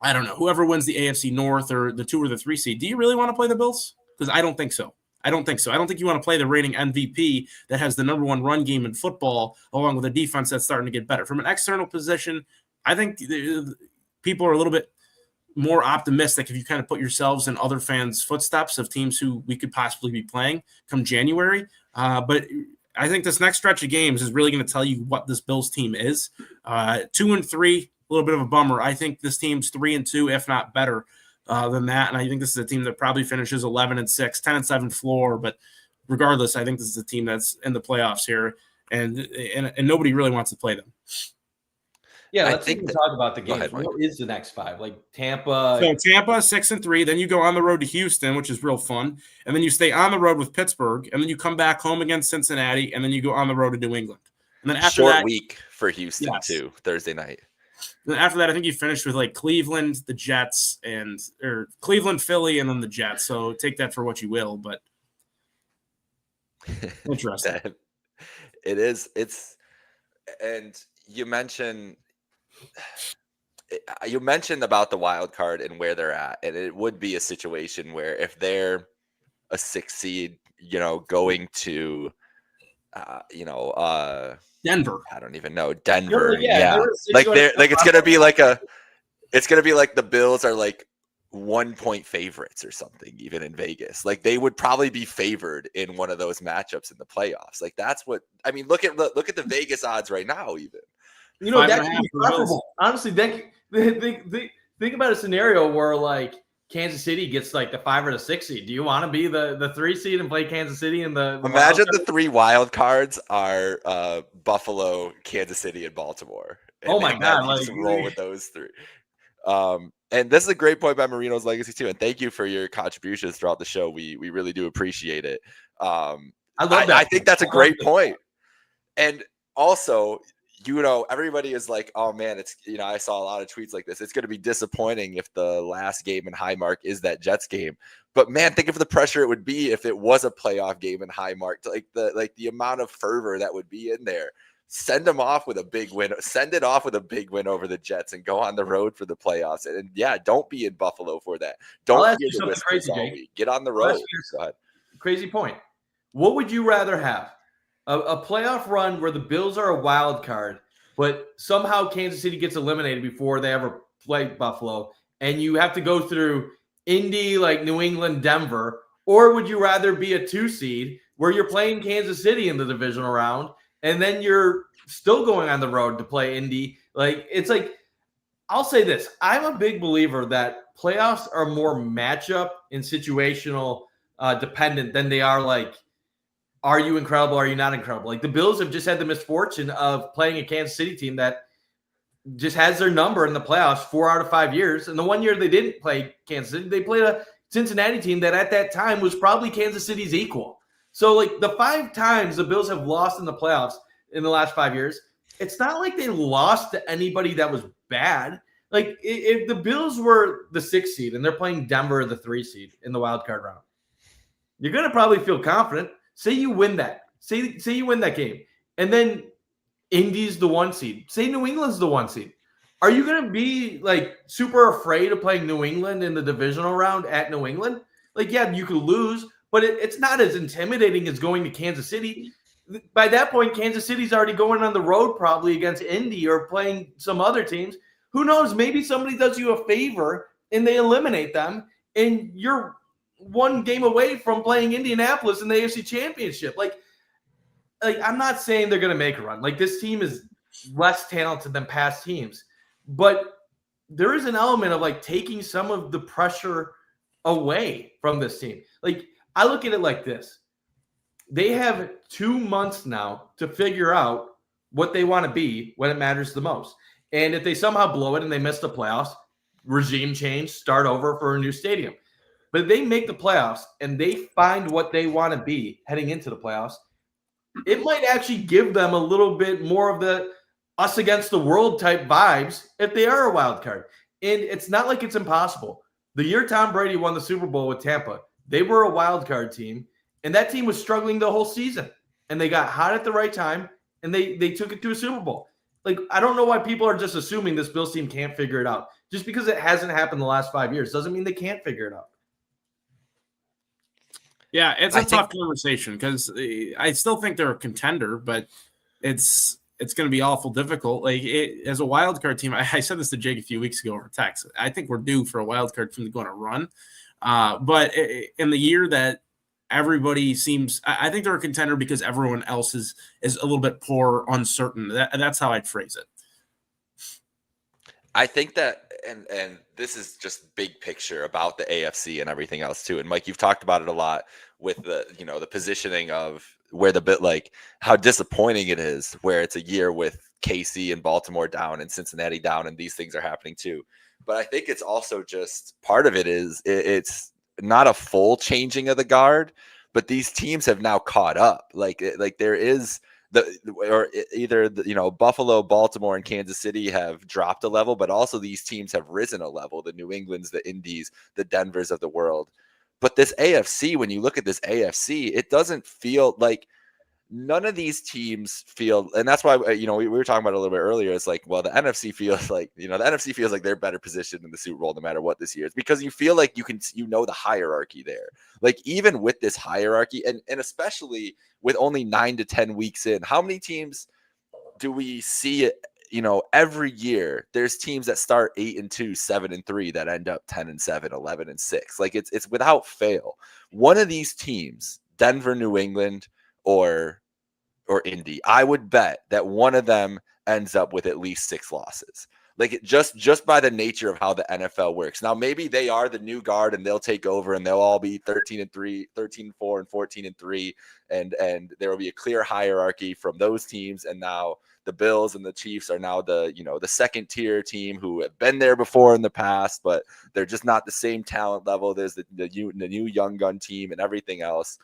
I don't know, whoever wins the AFC North or the 2 or the 3 seed, do you really want to play the Bills? Because I don't think so. I don't think you want to play the reigning MVP that has the number 1 run game in football, along with a defense that's starting to get better. From an external position, I think people are a little bit more optimistic if you kind of put yourselves in other fans' footsteps of teams who we could possibly be playing come January. But I think this next stretch of games is really going to tell you what this Bills team is. 2-3, a little bit of a bummer. I think this team's 3-2, if not better than that. And I think this is a team that probably finishes 11-6, 10-7 floor. But regardless, I think this is a team that's in the playoffs here, and nobody really wants to play them. Yeah, let's talk about the games. What is the next 5? Like Tampa. So Tampa 6-3. Then you go on the road to Houston, which is real fun, and then you stay on the road with Pittsburgh, and then you come back home against Cincinnati, and then you go on the road to New England. And then after short that, week for Houston too, Thursday night. Then after that, I think you finished with like Cleveland, the Jets, or Cleveland, Philly, and then the Jets. So take that for what you will, but interesting. It is. And you mentioned about the wild card and where they're at, and it would be a situation where if they're a 6 seed, going to, Denver. I don't even know. Denver. It's gonna be like the Bills are like 1-point favorites or something, even in Vegas. Like, they would probably be favored in one of those matchups in the playoffs. Like, that's what I mean. Look at the Vegas odds right now, even. That could be preferable. Honestly, think about a scenario where, like, Kansas City gets like the 5 or the 6 seed. Do you want to be the 3 seed and play Kansas City in the Imagine the 3 wild cards are Buffalo, Kansas City, and Baltimore. And, oh my God! You just roll with those 3. And this is a great point by Marino's Legacy too. And thank you for your contributions throughout the show. We really do appreciate it. I love that. I think that's a great point. And also, everybody is like, oh man, it's, I saw a lot of tweets like this. It's going to be disappointing if the last game in Highmark is that Jets game. But man, think of the pressure it would be if it was a playoff game in Highmark. Like the amount of fervor that would be in there. Send them off with a big win. Send it off with a big win over the Jets and go on the road for the playoffs. And yeah, don't be in Buffalo for that. Don't hear the whispers all week. Get on the road. Crazy point. What would you rather have? A playoff run where the Bills are a wild card, but somehow Kansas City gets eliminated before they ever play Buffalo, and you have to go through Indy, like New England, Denver, or would you rather be a 2 seed where you're playing Kansas City in the divisional round, and then you're still going on the road to play Indy? Like, it's like, I'll say this. I'm a big believer that playoffs are more matchup and situational dependent than they are like, are you incredible? Are you not incredible? Like the Bills have just had the misfortune of playing a Kansas City team that just has their number in the playoffs 4 out of 5 years. And the one year they didn't play Kansas City, they played a Cincinnati team that at that time was probably Kansas City's equal. So like the 5 times the Bills have lost in the playoffs in the last 5 years, it's not like they lost to anybody that was bad. Like if the Bills were the 6 seed and they're playing Denver the 3 seed in the wild card round, you're going to probably feel confident. Say you win that. Say you win that game. And then Indy's the 1 seed. Say New England's the 1 seed. Are you going to be like super afraid of playing New England in the divisional round at New England? Like, yeah, you could lose, but it's not as intimidating as going to Kansas City. By that point, Kansas City's already going on the road probably against Indy or playing some other teams. Who knows? Maybe somebody does you a favor and they eliminate them, and you're 1 game away from playing Indianapolis in the AFC Championship. Like I'm not saying they're going to make a run. Like this team is less talented than past teams, but there is an element of like taking some of the pressure away from this team. Like I look at it like this. They have 2 months now to figure out what they want to be when it matters the most. And if they somehow blow it and they miss the playoffs, regime change, start over for a new stadium. But if they make the playoffs and they find what they want to be heading into the playoffs, it might actually give them a little bit more of the us against the world type vibes if they are a wild card. And it's not like it's impossible. The year Tom Brady won the Super Bowl with Tampa, they were a wild card team, and that team was struggling the whole season. And they got hot at the right time, and they took it to a Super Bowl. Like, I don't know why people are just assuming this Bills team can't figure it out. Just because it hasn't happened the last 5 years doesn't mean they can't figure it out. Yeah, it's a tough conversation because I still think they're a contender, but it's going to be awful difficult. Like as a wild card team, I said this to Jake a few weeks ago over text. I think we're due for a wild card team to go on a run. But in the year that everybody seems, I think they're a contender because everyone else is a little bit poor, uncertain. That's how I'd phrase it. I think that, and this is just big picture about the AFC and everything else too. And Mike, you've talked about it a lot with the, the positioning of where the bit, like how disappointing it is where it's a year with KC and Baltimore down and Cincinnati down, and these things are happening too. But I think it's also just part of it is it's not a full changing of the guard, but these teams have now caught up. Like there is Buffalo, Baltimore, and Kansas City have dropped a level, but also these teams have risen a level. The New Englands, the Indies, the Denvers of the world. But this AFC, when you look at this AFC, it doesn't feel like none of these teams feel, and that's why, we were talking about it a little bit earlier. It's like, well, the NFC feels like, the NFC feels like they're better positioned in the Super Bowl no matter what this year is, because you feel like you can, the hierarchy there. Like even with this hierarchy, and especially with only 9 to 10 weeks in, how many teams do we see it? Every year there's teams that start 8-2, 7-3 that end up 10-7, 11-6. Like it's without fail. One of these teams, Denver, New England, or Indy, I would bet that one of them ends up with at least 6 losses. Like just by the nature of how the NFL works. Now, maybe they are the new guard and they'll take over and they'll all be 13-3, 13-4, and 14-3. And there will be a clear hierarchy from those teams. And now the Bills and the Chiefs are now the second tier team who have been there before in the past, but they're just not the same talent level. There's the new young gun team and everything else.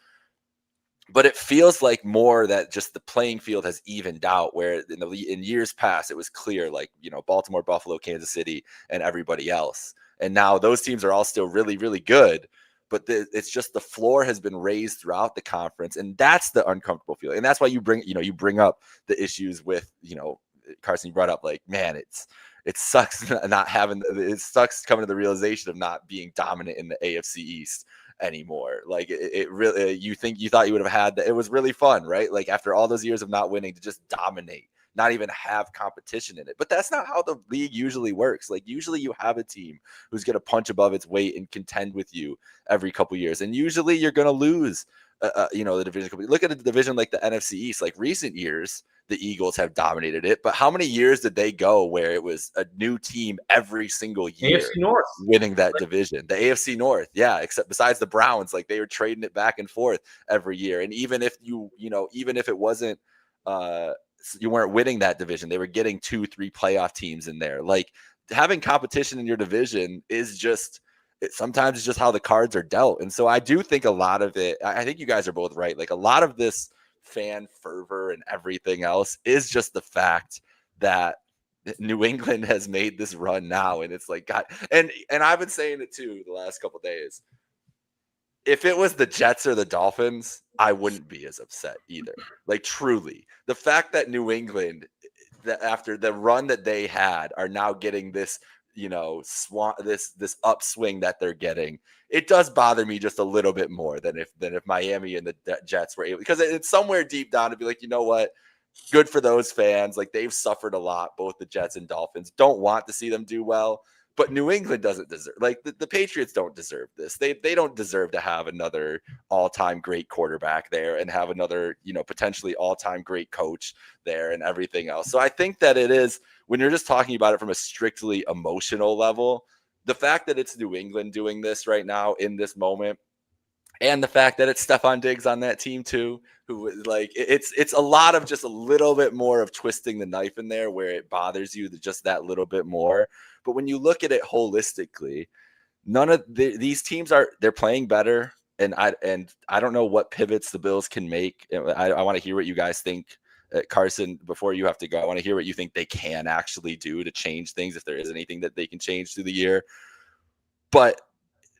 But it feels like more that just the playing field has evened out, where in years past, it was clear, like, Baltimore, Buffalo, Kansas City, and everybody else. And now those teams are all still really, really good. But it's just the floor has been raised throughout the conference. And that's the uncomfortable feeling. And that's why you bring up the issues with, Carson, you brought up, like, man, it sucks it sucks coming to the realization of not being dominant in the AFC East anymore. Like it really, you thought you would have had that. It was really fun, right? Like after all those years of not winning, to just dominate, not even have competition in it. But that's not how the league usually works. Like usually you have a team who's going to punch above its weight and contend with you every couple years. And usually you're going to lose, the division. Look at a division like the NFC East. Like recent years, the Eagles have dominated it. But how many years did they go where it was a new team every single year AFC North winning that division? The AFC North, yeah, except besides the Browns, like they were trading it back and forth every year. And even if even if it wasn't, you weren't winning that division, they were getting 2-3 playoff teams in there. Like having competition in your division is just, sometimes it's just how the cards are dealt. And so I do think a lot of it, I think you guys are both right. Like a lot of this fan fervor and everything else is just the fact that New England has made this run now. And it's like, God, and I've been saying it too the last couple of days. If it was the Jets or the Dolphins, I wouldn't be as upset either. Like truly, the fact that New England, that after the run that they had, are now getting this, this upswing that they're getting, it does bother me just a little bit more than if Miami and the Jets were able, because it's somewhere deep down to be like, you know what, good for those fans. Like they've suffered a lot, both the Jets and Dolphins. Don't want to see them do well. But New England doesn't deserve, like the Patriots don't deserve this. They don't deserve to have another all-time great quarterback there and have another, potentially all-time great coach there and everything else. So I think that it is, when you're just talking about it from a strictly emotional level, the fact that it's New England doing this right now in this moment, and the fact that it's Stephon Diggs on that team too, who like it's a lot of just a little bit more of twisting the knife in there where it bothers you just that little bit more. But when you look at it holistically, none of these teams they're playing better. And I don't know what pivots the Bills can make. I want to hear what you guys think. Carson, before you have to go, I want to hear what you think they can actually do to change things, if there is anything that they can change through the year. But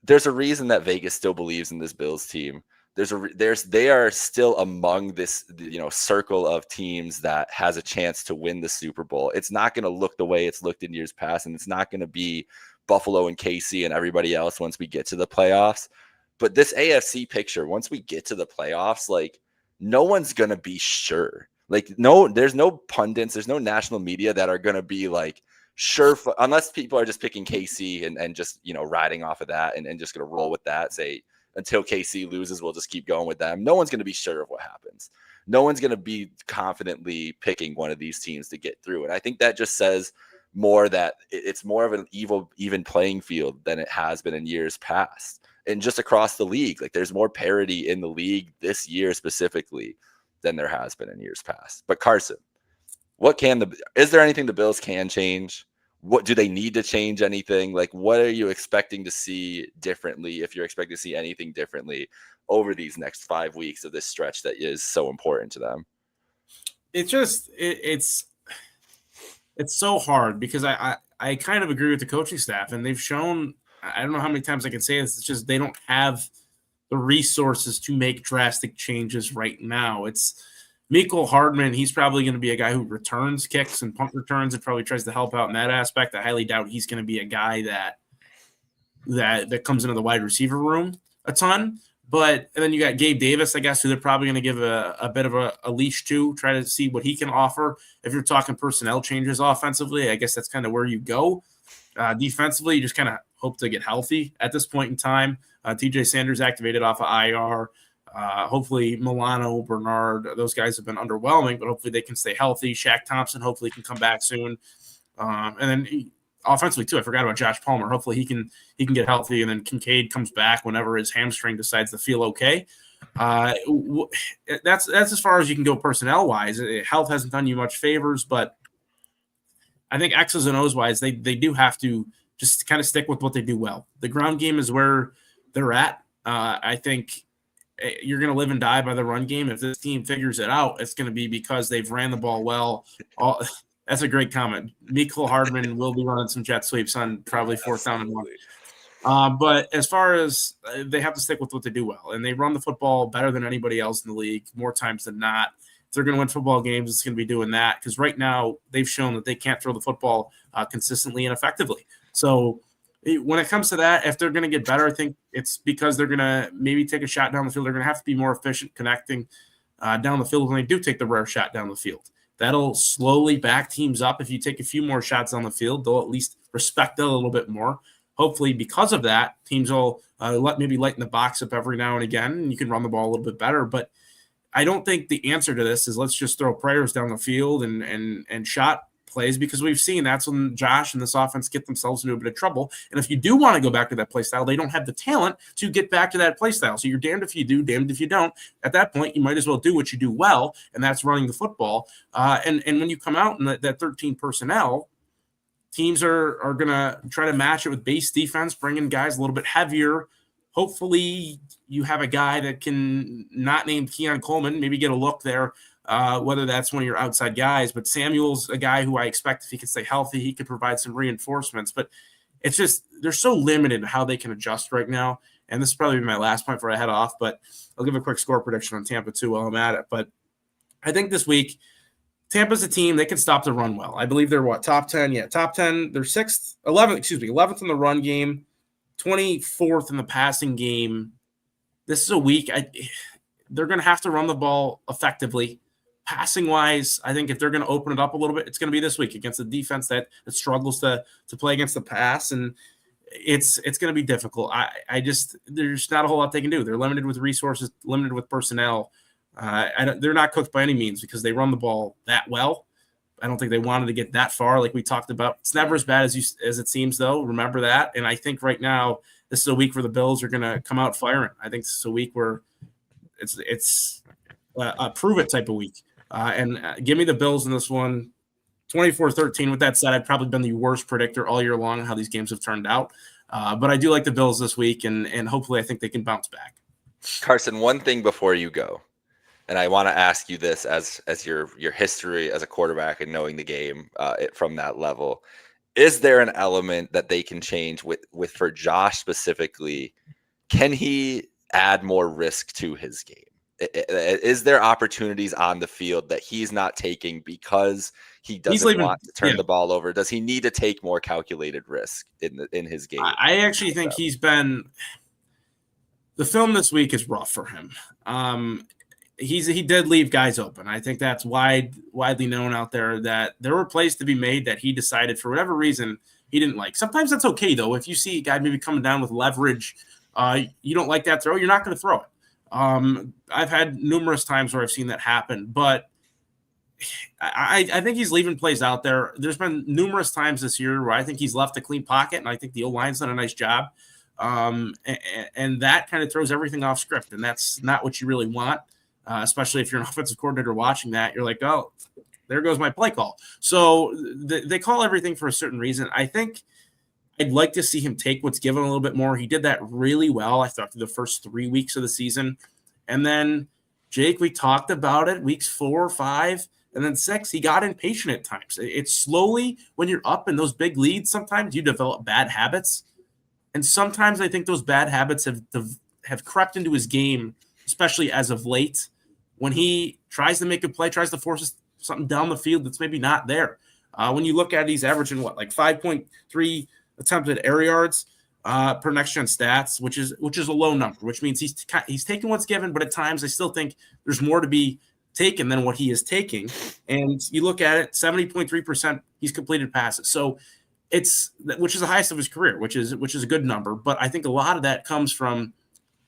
there's a reason that Vegas still believes in this Bills team. They are still among this, circle of teams that has a chance to win the Super Bowl. It's not going to look the way it's looked in years past, and it's not going to be Buffalo and KC and everybody else once we get to the playoffs. But this AFC picture, once we get to the playoffs, like no one's going to be sure. Like there's no pundits, there's no national media that are going to be like sure, unless people are just picking KC and just, riding off of that and just going to roll with that, say, until KC loses, we'll just keep going with them. No one's going to be sure of what happens. No one's going to be confidently picking one of these teams to get through. And I think that just says more that it's more of an even playing field than it has been in years past. And just across the league, like there's more parity in the league this year specifically than there has been in years past. But Carson, is there anything the Bills can change? What do they need to change anything? Like, what are you expecting to see differently, if you're expecting to see anything differently over these next 5 weeks of this stretch that is so important to them? It's just, it's so hard because I kind of agree with the coaching staff, and they've shown, I don't know how many times I can say this, it's just they don't have the resources to make drastic changes right now. It's Mecole Hardman, he's probably going to be a guy who returns kicks and punt returns and probably tries to help out in that aspect. I highly doubt he's going to be a guy that comes into the wide receiver room a ton. And then you got Gabe Davis, I guess, who they're probably going to give a bit of a leash to, try to see what he can offer. If you're talking personnel changes offensively, I guess that's kind of where you go. Defensively, you just kind of hope to get healthy at this point in time. TJ Sanders activated off of IR. Hopefully Milano, Bernard, those guys have been underwhelming, but hopefully they can stay healthy. Shaq Thompson hopefully can come back soon. And then offensively too, I forgot about Josh Palmer. Hopefully he can get healthy, and then Kincaid comes back whenever his hamstring decides to feel okay. That's as far as you can go personnel wise. Health hasn't done you much favors, but I think X's and O's wise, they do have to just kind of stick with what they do well. The ground game is where they're at. I think you're going to live and die by the run game. If this team figures it out, it's going to be because they've ran the ball well. That's a great comment. Mecole Hardman will be running some jet sweeps on probably 4th down and 1. But as far as they have to stick with what they do well, and they run the football better than anybody else in the league more times than not. If they're going to win football games, it's going to be doing that, because right now they've shown that they can't throw the football consistently and effectively. So when it comes to that, if they're going to get better, I think it's because they're going to maybe take a shot down the field. They're going to have to be more efficient connecting down the field when they do take the rare shot down the field. That'll slowly back teams up. If you take a few more shots on the field, they'll at least respect it a little bit more. Hopefully, because of that, teams will maybe lighten the box up every now and again, and you can run the ball a little bit better. But I don't think the answer to this is let's just throw prayers down the field and shot plays, because we've seen that's when Josh and this offense get themselves into a bit of trouble. And if you do want to go back to that play style, they don't have the talent to get back to that play style. So you're damned if you do, damned if you don't. At that point, you might as well do what you do well, and that's running the football. And when you come out in that 13 personnel, teams are going to try to match it with base defense, bring in guys a little bit heavier. Hopefully you have a guy that can, not named Keon Coleman, maybe get a look there, whether that's one of your outside guys. But Samuel's a guy who I expect, if he can stay healthy, he could provide some reinforcements. But it's just they're so limited in how they can adjust right now. And this is probably my last point before I head off, but I'll give a quick score prediction on Tampa too while I'm at it. But I think this week, Tampa's a team, they can stop the run well. I believe they're top 10? Yeah, top 10. They're 11th in the run game, 24th in the passing game. This is a week they're going to have to run the ball effectively. Passing-wise, I think if they're going to open it up a little bit, it's going to be this week against a defense that struggles to play against the pass, and it's going to be difficult. There's not a whole lot they can do. They're limited with resources, limited with personnel. They're not cooked by any means because they run the ball that well. I don't think they wanted to get that far, like we talked about. It's never as bad as it seems, though. Remember that. And I think right now this is a week where the Bills are going to come out firing. I think this is a week where it's a prove it type of week. And give me the Bills in this one, 24-13. With that said, I've probably been the worst predictor all year long on how these games have turned out. But I do like the Bills this week, and hopefully I think they can bounce back. Carson, one thing before you go, and I want to ask you this as your history as a quarterback and knowing the game from that level. Is there an element that they can change with for Josh specifically? Can he add more risk to his game? Is there opportunities on the field that he's not taking because he doesn't want to turn the ball over? Does he need to take more calculated risk in his game? I actually think he's been – the film this week is rough for him. He did leave guys open. I think that's widely known out there that there were plays to be made that he decided for whatever reason he didn't like. Sometimes that's okay, though. If you see a guy maybe coming down with leverage, you don't like that throw, you're not going to throw it. I've had numerous times where I've seen that happen, but I think he's leaving plays out there. There's been numerous times this year where I think he's left a clean pocket, and I think the O-line's done a nice job. And that kind of throws everything off script, and that's not what you really want, especially if you're an offensive coordinator watching that. You're like, oh, there goes my play call. So they call everything for a certain reason. I think I'd like to see him take what's given a little bit more. He did that really well, I thought, through the first 3 weeks of the season. And then, Jake, we talked about it, weeks 4, 5, and then 6, he got impatient at times. It's slowly, when you're up in those big leads, sometimes you develop bad habits. And sometimes I think those bad habits have crept into his game, especially as of late, when he tries to make a play, tries to force something down the field that's maybe not there. When you look at it, he's averaging, 5.3 attempted air yards per next gen stats, which is a low number, which means he's taking what's given, but at times I still think there's more to be taken than what he is taking. And you look at it, 70.3% he's completed passes. So which is the highest of his career, which is a good number. But I think a lot of that comes from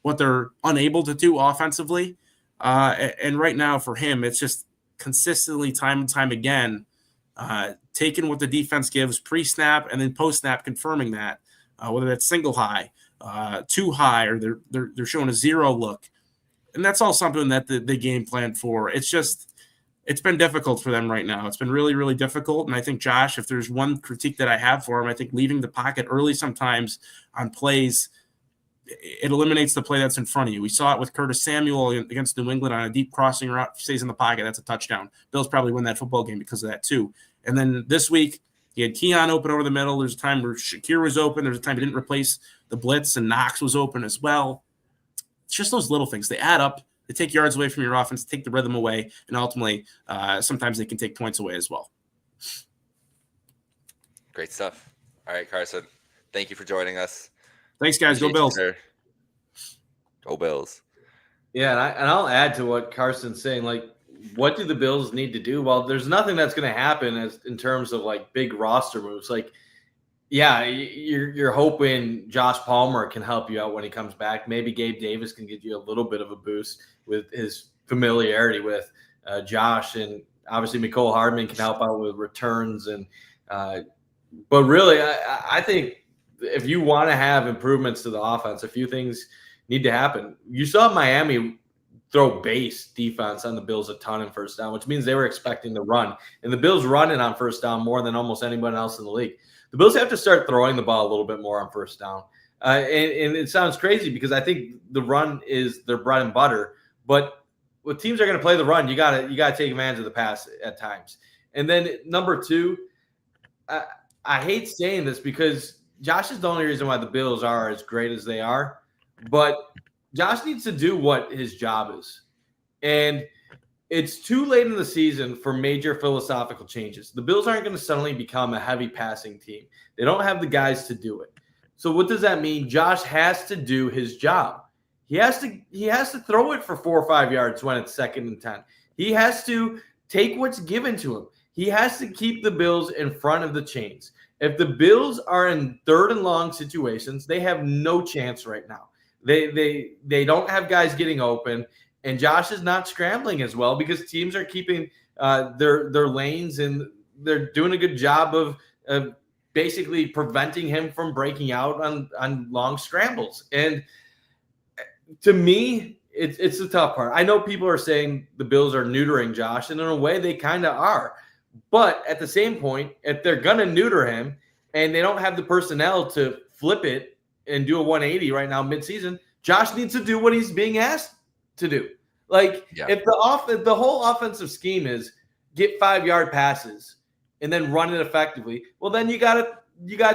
what they're unable to do offensively. And right now for him, it's just consistently time and time again, taking what the defense gives pre-snap and then post-snap confirming that, whether that's single high, too high, or they're showing a zero look. And that's all something that the game plan for. It's been difficult for them right now. It's been really, really difficult. And I think, Josh, if there's one critique that I have for him, I think leaving the pocket early sometimes on plays, it eliminates the play that's in front of you. We saw it with Curtis Samuel against New England on a deep crossing route. If he stays in the pocket, that's a touchdown. Bills probably win that football game because of that too. And then this week, he had Keon open over the middle. There's a time where Shakir was open. There's a time he didn't replace the blitz, and Knox was open as well. It's just those little things. They add up. They take yards away from your offense, take the rhythm away, and ultimately, sometimes they can take points away as well. Great stuff. All right, Carson, thank you for joining us. Thanks, guys. Go Bills. Go Bills. Yeah, and I'll add to what Carson's saying. Like, what do the Bills need to do? Well, there's nothing that's going to happen in terms of like big roster moves. Like, yeah, you're hoping Josh Palmer can help you out when he comes back. Maybe Gabe Davis can give you a little bit of a boost with his familiarity with Josh, and obviously Mecole Hardman can help out with returns. And but really, I think if you want to have improvements to the offense, a few things need to happen. You saw Miami throw base defense on the Bills a ton in first down, which means they were expecting the run. And the Bills running on first down more than almost anyone else in the league. The Bills have to start throwing the ball a little bit more on first down. And it sounds crazy because I think the run is their bread and butter. But when teams are going to play the run, you gotta take advantage of the pass at times. And then number two, I hate saying this because Josh is the only reason why the Bills are as great as they are. But Josh needs to do what his job is. And it's too late in the season for major philosophical changes. The Bills aren't going to suddenly become a heavy passing team. They don't have the guys to do it. So what does that mean? Josh has to do his job. He has to throw it for 4 or 5 yards when it's 2nd and 10. He has to take what's given to him. He has to keep the Bills in front of the chains. If the Bills are in 3rd and long situations, they have no chance right now. They don't have guys getting open. And Josh is not scrambling as well because teams are keeping their lanes, and they're doing a good job of basically preventing him from breaking out on long scrambles. And to me, it's the tough part. I know people are saying the Bills are neutering Josh, and in a way they kind of are. But at the same point, if they're going to neuter him and they don't have the personnel to flip it and do a 180 right now midseason, Josh needs to do what he's being asked to do. Like, if the whole offensive scheme is get 5-yard passes and then run it effectively, well, then you gotta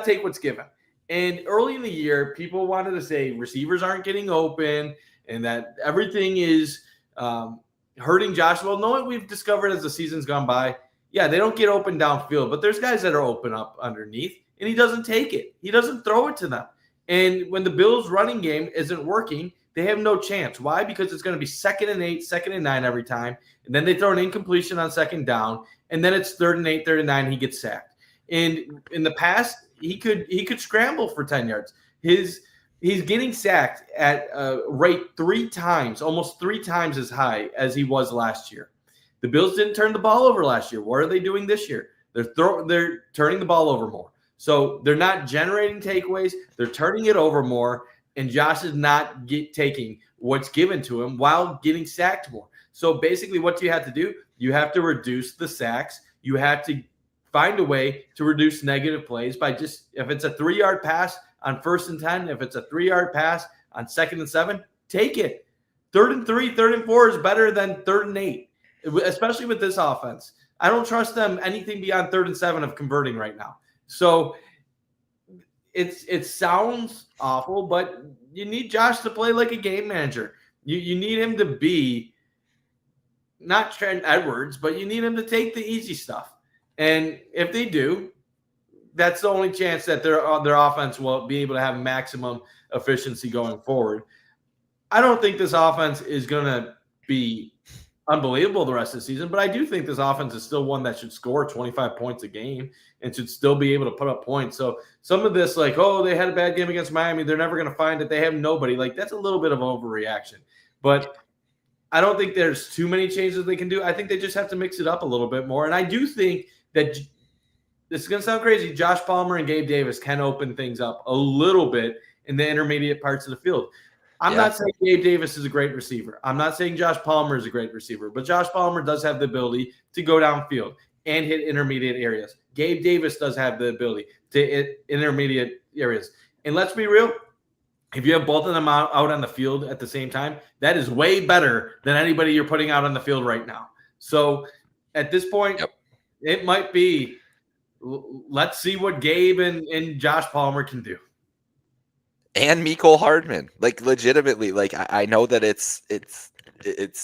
take what's given. And early in the year, people wanted to say receivers aren't getting open and that everything is hurting Josh. Well, know what we've discovered as the season's gone by? Yeah, they don't get open downfield, but there's guys that are open up underneath, and he doesn't take it. He doesn't throw it to them. And when the Bills' running game isn't working, they have no chance. Why? Because it's going to be 2nd and 8, 2nd and 9 every time. And then they throw an incompletion on 2nd down. And then it's 3rd and 8, 3rd and 9, he gets sacked. And in the past, he could scramble for 10 yards. He's getting sacked at a rate 3 times, almost 3 times as high as he was last year. The Bills didn't turn the ball over last year. What are they doing this year? They're turning the ball over more. So they're not generating takeaways. They're turning it over more. And Josh is not taking what's given to him while getting sacked more. So basically what you have to do, you have to reduce the sacks. You have to find a way to reduce negative plays by just, if it's a 3-yard pass on 1st and 10, if it's a 3-yard pass on 2nd and 7, take it. 3rd and 3, 3rd and 4 is better than 3rd and 8, especially with this offense. I don't trust them anything beyond 3rd and 7 of converting right now. So it sounds awful, but you need Josh to play like a game manager. You need him to be not Trent Edwards, but you need him to take the easy stuff. And if they do, that's the only chance that their offense will be able to have maximum efficiency going forward. I don't think this offense is going to be unbelievable the rest of the season, but I do think this offense is still one that should score 25 points a game and should still be able to put up points. So some of this, like, oh, they had a bad game against Miami, they're never going to find it, they have nobody, like, that's a little bit of an overreaction. But I don't think there's too many changes they can do. I think they just have to mix it up a little bit more. And I do think that this is going to sound crazy. Josh Palmer and Gabe Davis can open things up a little bit in the intermediate parts of the field. I'm not saying Gabe Davis is a great receiver. I'm not saying Josh Palmer is a great receiver, but Josh Palmer does have the ability to go downfield and hit intermediate areas. Gabe Davis does have the ability to hit intermediate areas. And let's be real, if you have both of them out on the field at the same time, that is way better than anybody you're putting out on the field right now. So at this point, it might be, let's see what Gabe and Josh Palmer can do. And Mecole Hardman, like legitimately, like I know that it's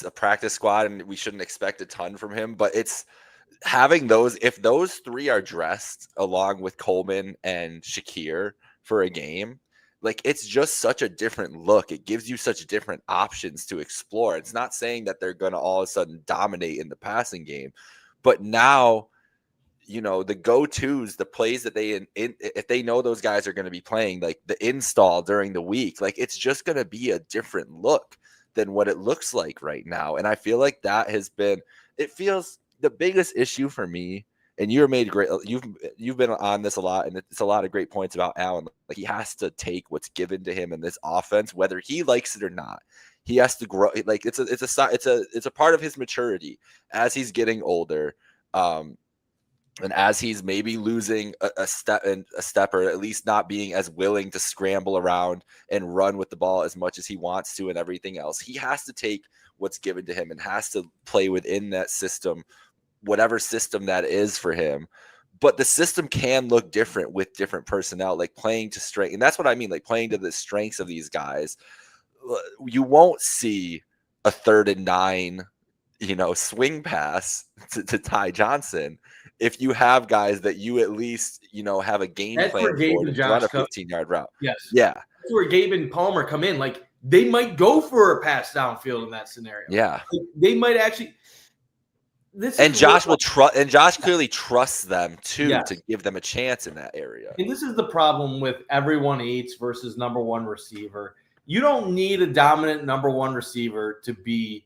a practice squad and we shouldn't expect a ton from him, but it's having those, if those three are dressed along with Coleman and Shakir for a game, like it's just such a different look. It gives you such different options to explore. It's not saying that they're going to all of a sudden dominate in the passing game, but now, you know, the go-tos, the plays that if they know those guys are going to be playing, like the install during the week, like it's just going to be a different look than what it looks like right now. And I feel like that has been, it feels the biggest issue for me. And you've been on this a lot, and it's a lot of great points about Allen. Like he has to take what's given to him in this offense, whether he likes it or not. He has to grow. Like it's a part of his maturity as he's getting older. And as he's maybe losing a step, or at least not being as willing to scramble around and run with the ball as much as he wants to and everything else, he has to take what's given to him and has to play within that system, whatever system that is for him. But the system can look different with different personnel, like playing to strength. And that's what I mean, like playing to the strengths of these guys. You won't see a 3rd and 9, swing pass to Ty Johnson if you have guys that you at least, have a game plan for to run a 15-yard route. Yes. Yeah. That's where Gabe and Palmer come in. Like they might go for a pass downfield in that scenario. Yeah. Like, they might actually. Josh clearly trusts them too, to give them a chance in that area. And this is the problem with everyone eats versus number one receiver. You don't need a dominant number one receiver to be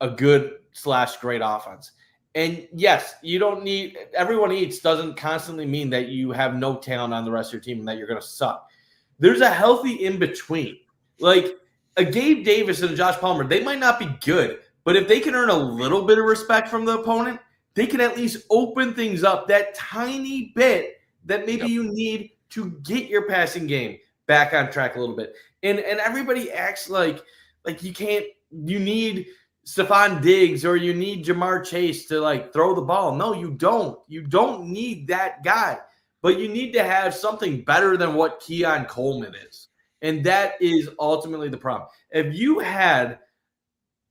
a good / great offense. And yes, you don't need everyone eats doesn't constantly mean that you have no talent on the rest of your team and that you're going to suck. There's a healthy in between. Like a Gabe Davis and a Josh Palmer, they might not be good, but if they can earn a little bit of respect from the opponent, they can at least open things up that tiny bit that maybe you need to get your passing game back on track a little bit. And everybody acts like you need Stephon Diggs or you need Jamar Chase to like throw the ball. No, you don't. You don't need that guy, but you need to have something better than what Keon Coleman is. And that is ultimately the problem. If you had,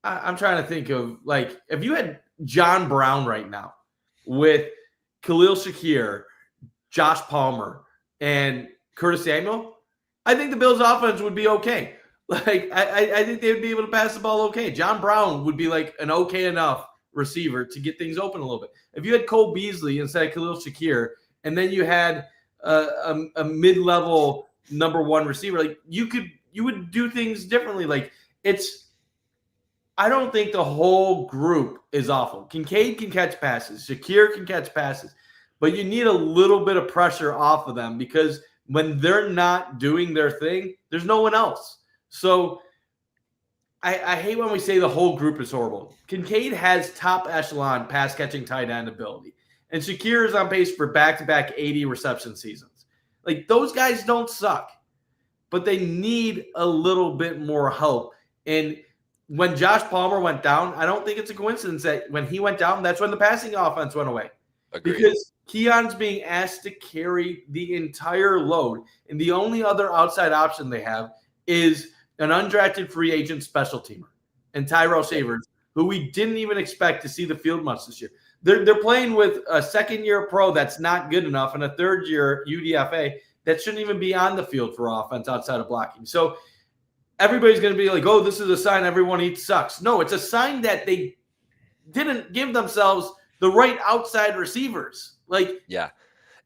I'm trying to think of like, if you had John Brown right now with Khalil Shakir, Josh Palmer, and Curtis Samuel, I think the Bills offense would be okay. Like, I think they would be able to pass the ball okay. John Brown would be like an okay enough receiver to get things open a little bit. If you had Cole Beasley instead of Khalil Shakir, and then you had a mid-level number one receiver, like you would do things differently. Like I don't think the whole group is awful. Kincaid can catch passes. Shakir can catch passes. But you need a little bit of pressure off of them because when they're not doing their thing, there's no one else. So I hate when we say the whole group is horrible. Kincaid has top echelon pass catching tight end ability. And Shakir is on pace for back-to-back 80 reception seasons. Like those guys don't suck, but they need a little bit more help. And when Josh Palmer went down, I don't think it's a coincidence that when he went down, that's when the passing offense went away. Agreed. Because Keon's being asked to carry the entire load. And the only other outside option they have is an undrafted free agent special teamer and Tyrell Savers, who we didn't even expect to see the field much this year. They're playing with a second-year pro that's not good enough and a third-year UDFA that shouldn't even be on the field for offense outside of blocking. So everybody's going to be like, oh, this is a sign everyone eats sucks. No, it's a sign that they didn't give themselves the right outside receivers. Like, yeah.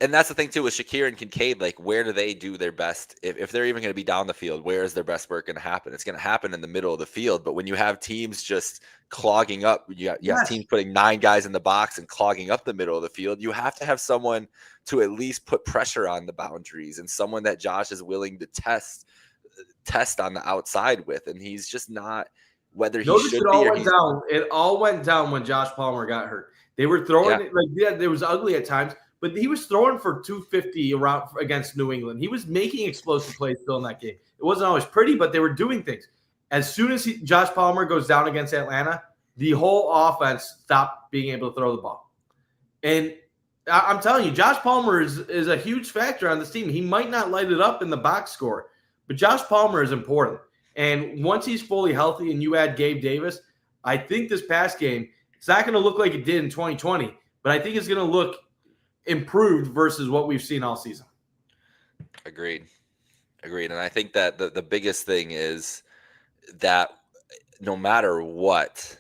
And that's the thing too with Shakir and Kincaid. Like, where do they do their best? If they're even going to be down the field, where is their best work going to happen? It's going to happen in the middle of the field. But when you have teams just clogging up, you have teams putting 9 guys in the box and clogging up the middle of the field. You have to have someone to at least put pressure on the boundaries, and someone that Josh is willing to test on the outside with. And he's just not. Whether he Notice should it all be or went he's down. It all went down when Josh Palmer got hurt. They were throwing it like it was ugly at times, but he was throwing for 250 around against New England. He was making explosive plays still in that game. It wasn't always pretty, but they were doing things. As soon as Josh Palmer goes down against Atlanta, the whole offense stopped being able to throw the ball. And I'm telling you, Josh Palmer is a huge factor on this team. He might not light it up in the box score, but Josh Palmer is important. And once he's fully healthy and you add Gabe Davis, I think this past game, it's not going to look like it did in 2020, but I think it's going to look improved versus what we've seen all season. Agreed. And I think that the biggest thing is that no matter what,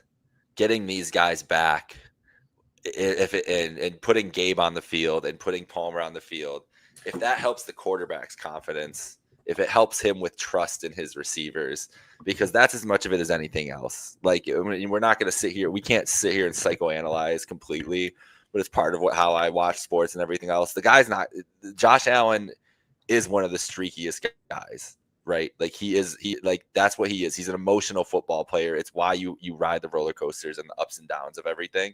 getting these guys back, and putting Gabe on the field and putting Palmer on the field, if that helps the quarterback's confidence, if it helps him with trust in his receivers, because that's as much of it as anything else. Like, we're not going to sit here. We can't sit here and psychoanalyze completely, but it's part of how I watch sports and everything else. The guy's not – Josh Allen is one of the streakiest guys, right? Like, that's what he is. He's an emotional football player. It's why you ride the roller coasters and the ups and downs of everything.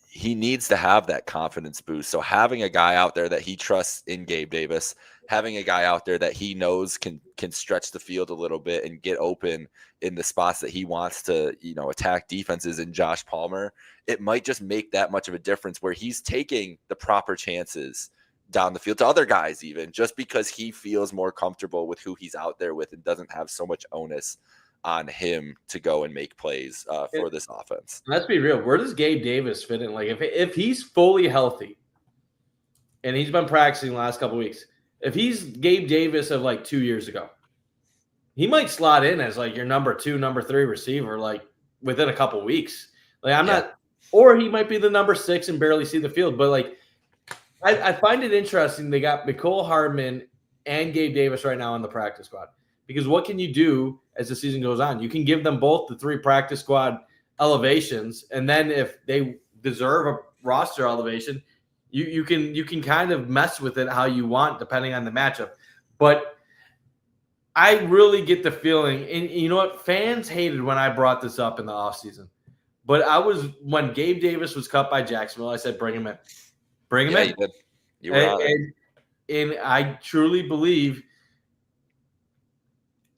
He needs to have that confidence boost. So having a guy out there that he trusts in Gabe Davis, having a guy out there that he knows can stretch the field a little bit and get open in the spots that he wants to, attack defenses in Josh Palmer, it might just make that much of a difference where he's taking the proper chances down the field to other guys, even just because he feels more comfortable with who he's out there with and doesn't have so much onus on him to go and make plays for this offense. Let's be real. Where does Gabe Davis fit in? Like, if he's fully healthy and he's been practicing the last couple of weeks, if he's Gabe Davis of like 2 years ago, he might slot in as like your number 2, number 3 receiver, like within a couple of weeks. Like, not, or he might be the number 6 and barely see the field. But like, I find it interesting. They got Mecole Hardman and Gabe Davis right now on the practice squad. Because what can you do as the season goes on? You can give them both the 3 practice squad elevations, and then if they deserve a roster elevation, you can kind of mess with it how you want depending on the matchup. But I really get the feeling, and you know what? Fans hated when I brought this up in the offseason. But when Gabe Davis was cut by Jacksonville, I said, bring him in. Bring him in. You did. You were on it. And I truly believe –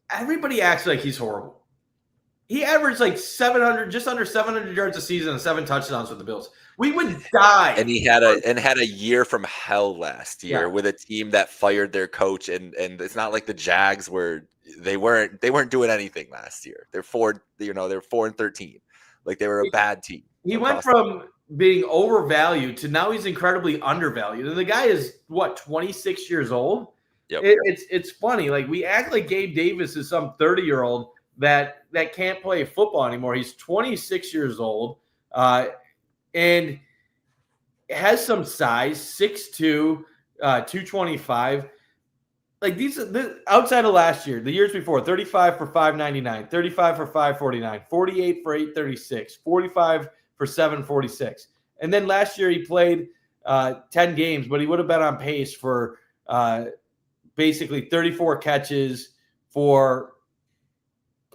everybody acts like he's horrible. He averaged like 700, just under 700 yards a season and 7 touchdowns with the Bills. We would die. And he had a year from hell last year with a team that fired their coach, and it's not like the Jags they weren't doing anything last year. They're 4-13. Like, they were a bad team. He went from being overvalued to now he's incredibly undervalued. And the guy is 26 years old. Yep. It's funny. Like, we act like Gabe Davis is some 30-year-old that can't play football anymore. He's 26 years old and has some size, 6'2", 225. Like, these outside of last year, the years before, 35 for 599, 35 for 549, 48 for 836, 45 for 746. And then last year he played 10 games, but he would have been on pace for basically 34 catches for,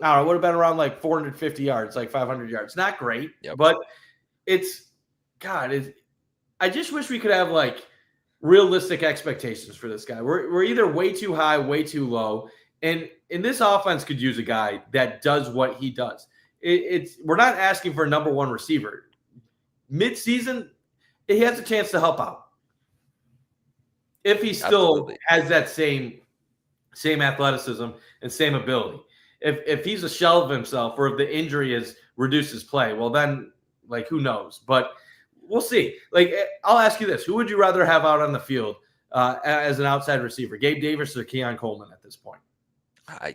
I don't know, would have been around like 450 yards, like 500 yards. Not great, but I just wish we could have like realistic expectations for this guy. We're either way too high, way too low. And this offense could use a guy that does what he does. We're not asking for a number 1 receiver. Mid-season, he has a chance to help out. If he still has that same athleticism and same ability. If he's a shell of himself, or if the injury has reduced his play, well then, like, who knows? But we'll see. Like, I'll ask you this: who would you rather have out on the field as an outside receiver, Gabe Davis or Keon Coleman at this point?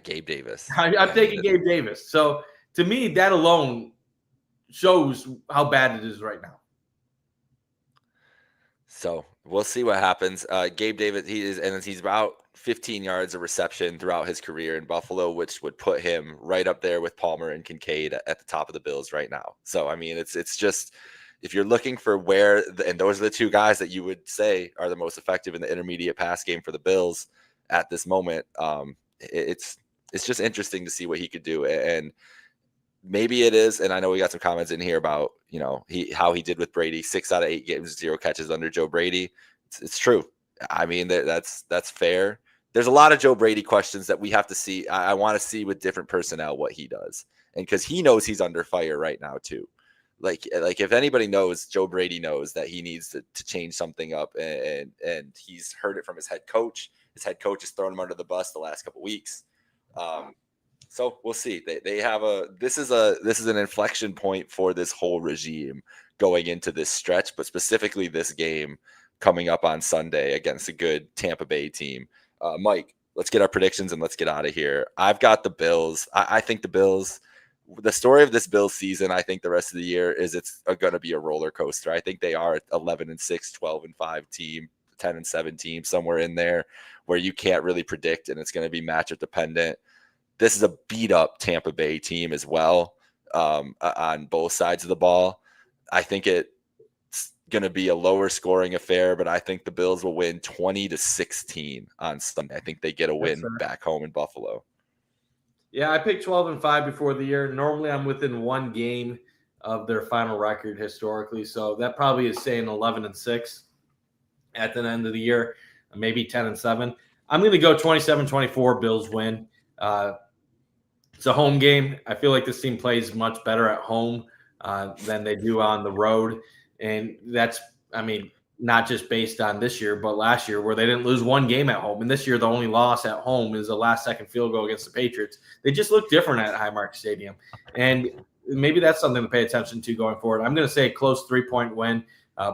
Gabe Davis. I'm taking Gabe Davis. So to me, that alone shows how bad it is right now. So we'll see what happens. Gabe Davis, he's about 15 yards of reception throughout his career in Buffalo, which would put him right up there with Palmer and Kincaid at the top of the Bills right now. So I mean, it's just, if you're looking for and those are the two guys that you would say are the most effective in the intermediate pass game for the Bills at this moment. It's just interesting to see what he could do, and maybe it is. And I know we got some comments in here about, how he did with Brady. 6 out of 8 games, 0 catches under Joe Brady. It's true. I mean, that's fair. There's a lot of Joe Brady questions that we have to see. I want to see with different personnel what he does, and because he knows he's under fire right now too. Like if anybody knows, Joe Brady knows that he needs to change something up, and he's heard it from his head coach. His head coach has thrown him under the bus the last couple of weeks. So we'll see. They have this is an inflection point for this whole regime going into this stretch, but specifically this game coming up on Sunday against a good Tampa Bay team. Mike, let's get our predictions and let's get out of here. I've got the Bills. I think the Bills. The story of this Bills season, I think the rest of the year is it's going to be a roller coaster. I think they are 11-6, 12-5 team, 10-7 team, somewhere in there where you can't really predict, and it's going to be matchup dependent. This is a beat up Tampa Bay team as well, on both sides of the ball. I think it's going to be a lower scoring affair, but I think the Bills will win 20-16 on Sunday. I think they get a win back home in Buffalo. Yeah, I picked 12-5 before the year. Normally I'm within one game of their final record historically. So that probably is saying 11-6 at the end of the year, maybe 10-7. I'm going to go 27-24 Bills win. It's a home game. I feel like this team plays much better at home than they do on the road. And that's, not just based on this year, but last year where they didn't lose one game at home. And this year, the only loss at home is a last-second field goal against the Patriots. They just look different at Highmark Stadium. And maybe that's something to pay attention to going forward. I'm going to say a close 3-point win.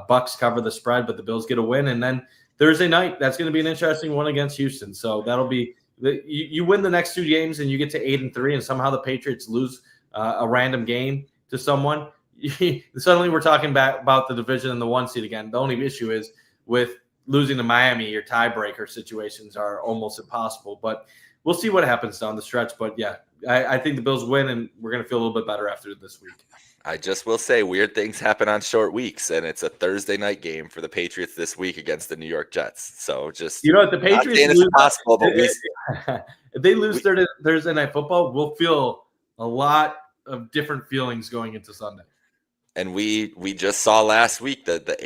Bucks cover the spread, but the Bills get a win. And then Thursday night, that's going to be an interesting one against Houston. So that'll be you win the next 2 games and you get to 8-3, and somehow the Patriots lose a random game to someone. Suddenly we're talking about the division and the 1 seed again. The only issue is with losing to Miami, your tiebreaker situations are almost impossible. But we'll see what happens down the stretch. But yeah, I think the Bills win, and we're going to feel a little bit better after this week. I just will say weird things happen on short weeks, and it's a Thursday night game for the Patriots this week against the New York Jets. So just, if the Patriots lose, possible, but if they lose Thursday night football, we'll feel a lot of different feelings going into Sunday. And we just saw last week that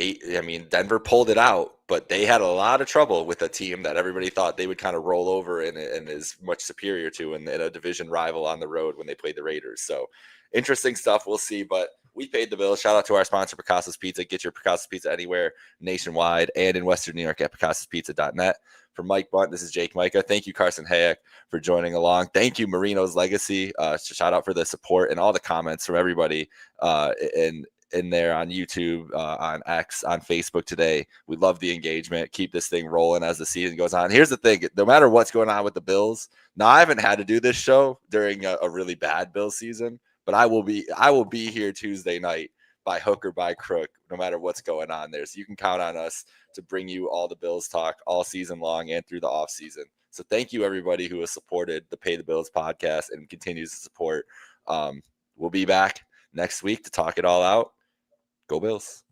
Denver pulled it out, but they had a lot of trouble with a team that everybody thought they would kind of roll over and is much superior to, and a division rival on the road when they played the Raiders. So interesting stuff. We'll see, but we paid the bills. Shout out to our sponsor, Picasso's Pizza. Get your Picasso's Pizza anywhere nationwide and in Western New York at picassospizza.net. For Mike Bunt, this is Jake Micah. Thank you, Carson Hayek, for joining along. Thank you, Marino's Legacy. Shout out for the support and all the comments from everybody in there on YouTube, on X, on Facebook today. We love the engagement. Keep this thing rolling as the season goes on. Here's the thing. No matter what's going on with the Bills, now I haven't had to do this show during a really bad Bills season, but I will be here Tuesday night by hook or by crook, no matter what's going on there. So you can count on us to bring you all the Bills talk all season long and through the off season. So thank you, everybody who has supported the Pay the Bills podcast and continues to support. We'll be back next week to talk it all out. Go Bills.